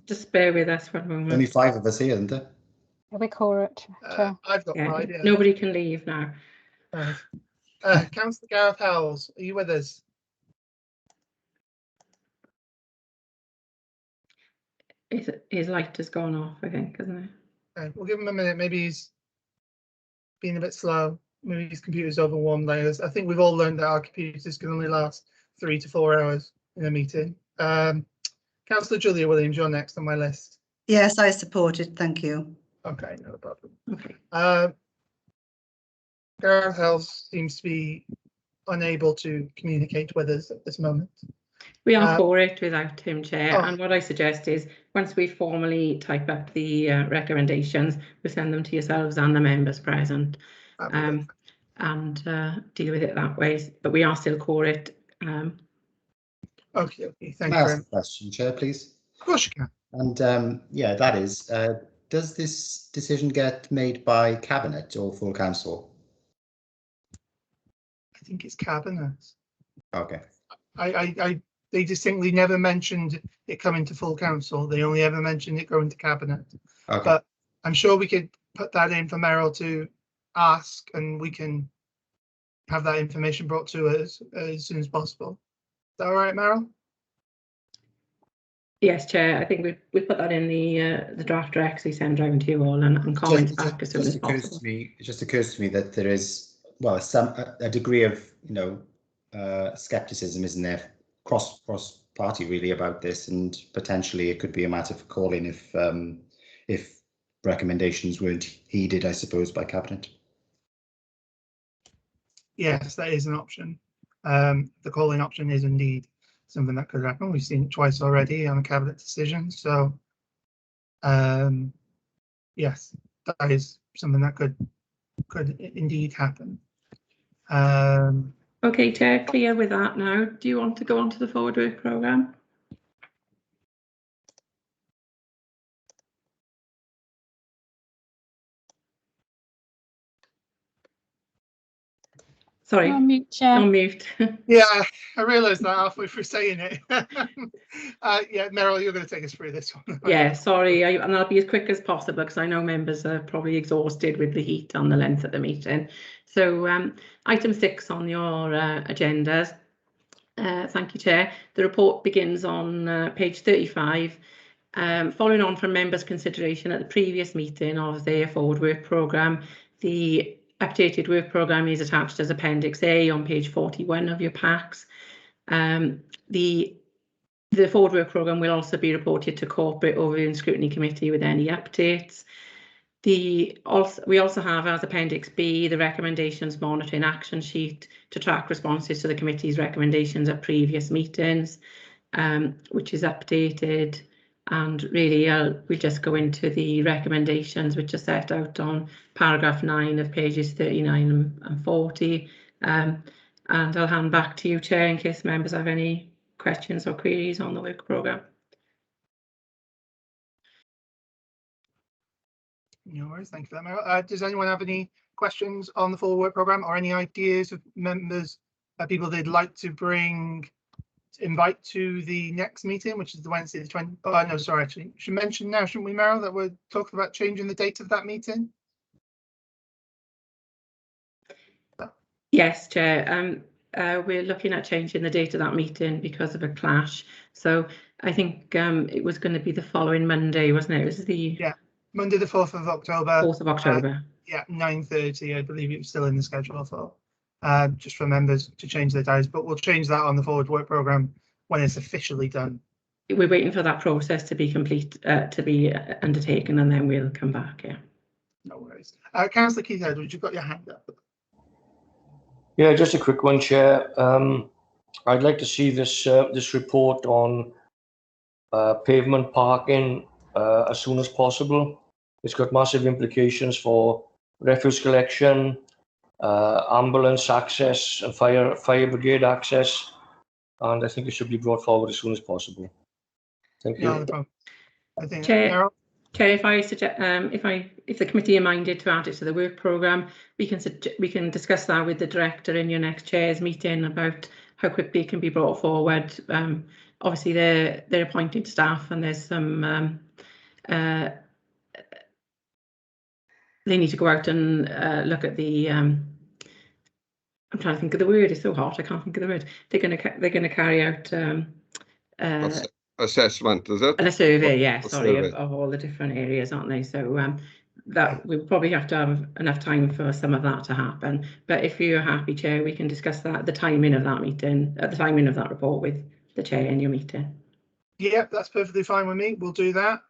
just bear with us for a moment. Only 5 of us here, isn't there? We call it. I've got 5. Yeah. Nobody can leave now. Councillor Gareth Howells, are you with us? His light has gone off, I think, hasn't it? Okay, we'll give him a minute. Maybe he's been a bit slow. Maybe his computer's overwarmed. I think we've all learned that our computers can only last 3 to 4 hours in a meeting. Councillor Julia Williams, you're next on my list. Yes, I support it. Thank you. Okay, no problem. Okay. Gareth Howells seems to be unable to communicate with us at this moment. We are for it without him, Chair. And what I suggest is once we formally type up the recommendations, we send them to yourselves and the members present, and deal with it that way. But we are still for it. Okay, thank you. Can I ask a question, Chair, please? Of course you can. And yeah, that is, does this decision get made by Cabinet or full council? I think it's Cabinet. Okay. They distinctly never mentioned it coming to full council. They only ever mentioned it going to Cabinet. Okay. But I'm sure we could put that in for Meryl to ask, and we can have that information brought to us as soon as possible. Is that all right, Meryl? Yes, Chair. I think we put that in the draft recs we send round to you all and comment back as soon as possible. It just occurs to me that there is, well, a degree of, you know, skepticism, isn't there, cross party really about this, and potentially it could be a matter for calling if recommendations weren't heeded, I suppose, by Cabinet. Yes, that is an option. The calling option is indeed something that could happen. We've seen it twice already on a Cabinet decision. So, yes, that is something that could indeed happen. Okay, Chair, clear with that now. Do you want to go on to the forward work programme? Sorry, On mute, Chair. on mute. Yeah, I realised that halfway through saying it. Yeah, Meryl, you're going to take us through this one. Yeah, sorry, and I'll be as quick as possible because I know members are probably exhausted with the heat and the length of the meeting. So item 6 on your agendas. Thank you, Chair. The report begins on page 35. Following on from members' consideration at the previous meeting of their forward work programme, the updated work programme is attached as Appendix A on page 41 of your packs. The forward work programme will also be reported to Corporate Overview and Scrutiny Committee with any updates. We also have as Appendix B the recommendations monitoring action sheet to track responses to the committee's recommendations at previous meetings, which is updated. And really, we'll just go into the recommendations, which are set out on paragraph 9 of pages 39 and 40. And I'll hand back to you, Chair, in case members have any questions or queries on the work programme. No worries, thank you for that, Meryl. Does anyone have any questions on the forward work programme or any ideas of members, people they'd like to invite to the next meeting, which is the Wednesday the 20th? Oh, no, sorry, actually, we should mention now, shouldn't we, Meryl, that we're talking about changing the date of that meeting? Yes, Chair. We're looking at changing the date of that meeting because of a clash. So I think it was going to be the following Monday, wasn't it? It was the Monday the 4th of October. 4th of October. Yeah, 9:30. I believe it was still in the schedule for just for members to change their diaries, but we'll change that on the forward work programme when it's officially done. We're waiting for that process to be complete, to be undertaken, and then we'll come back. Yeah. No worries. Councillor Keith Edwards, you've got your hand up. Yeah, just a quick one, Chair. I'd like to see this this report on pavement parking as soon as possible. It's got massive implications for refuse collection, ambulance access, and fire brigade access, and I think it should be brought forward as soon as possible. Thank you. No problem. I think Chair, if I suggest, if the committee are minded to add it to the work programme, we can discuss that with the director in your next chair's meeting about how quickly it can be brought forward. Obviously, they're appointed staff, and there's some. They need to go out and look at the. I'm trying to think of the word. It's so hot. I can't think of the word. They're going to carry out. Assessment, is it? And a survey, yeah, sorry, of all the different areas, aren't they? So that we'll probably have to have enough time for some of that to happen. But if you're happy, Chair, we can discuss that, the timing of that meeting, the timing of that report with the Chair in your meeting. Yeah, that's perfectly fine with me. We'll do that.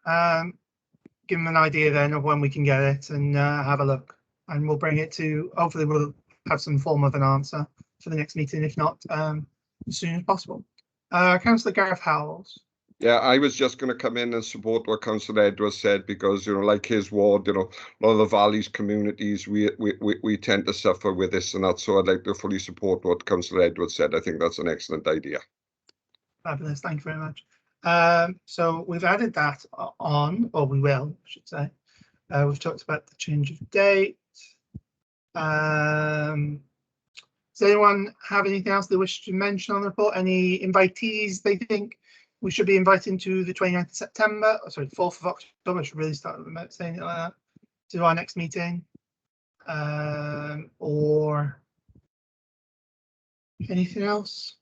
Give them an idea then of when we can get it and have a look. And we'll bring it to, hopefully we'll have some form of an answer for the next meeting, if not as soon as possible. Councillor Gareth Howells. Yeah, I was just going to come in and support what Councillor Edwards said, because, you know, like his ward, you know, a lot of the valleys communities, we tend to suffer with this and that. So I'd like to fully support what Councillor Edwards said. I think that's an excellent idea. Fabulous, thank you very much. So we've added that on, or we will, I should say. We've talked about the change of date. Does anyone have anything else they wish to mention on the report? Any invitees they think we should be inviting to the 29th of September, oh, sorry, 4th of October, I should really start saying it like that, to our next meeting, or anything else?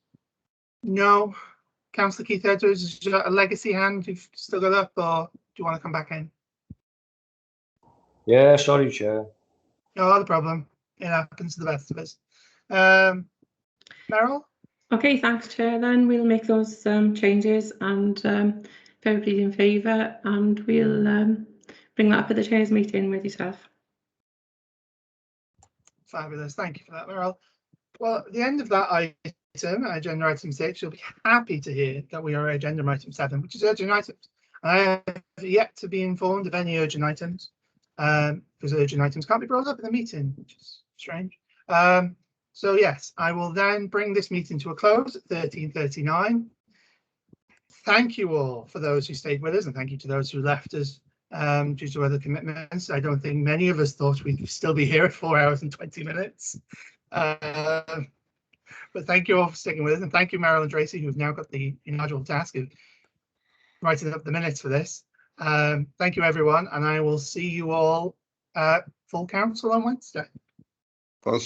No. Councillor Keith Edwards, is there a legacy hand you've still got up, or do you want to come back in? Yeah, sorry, Chair. No, not a problem. It happens to the best of us. Meryl? Okay, thanks, Chair. Then we'll make those changes, and if everybody's in favour, and we'll bring that up at the Chair's meeting with yourself. Fabulous. Thank you for that, Meryl. Well, at the end of that item, agenda item 6, you'll be happy to hear that we are agenda item 7, which is urgent items. I have yet to be informed of any urgent items, because urgent items can't be brought up in the meeting, which is strange. So yes, I will then bring this meeting to a close at 13:39. Thank you all for those who stayed with us, and thank you to those who left us due to other commitments. I don't think many of us thought we'd still be here at 4 hours and 20 minutes. But thank you all for sticking with us, and thank you, Meryl and Tracy, who've now got the inaugural task of writing up the minutes for this. Thank you, everyone, and I will see you all at full council on Wednesday. Thanks,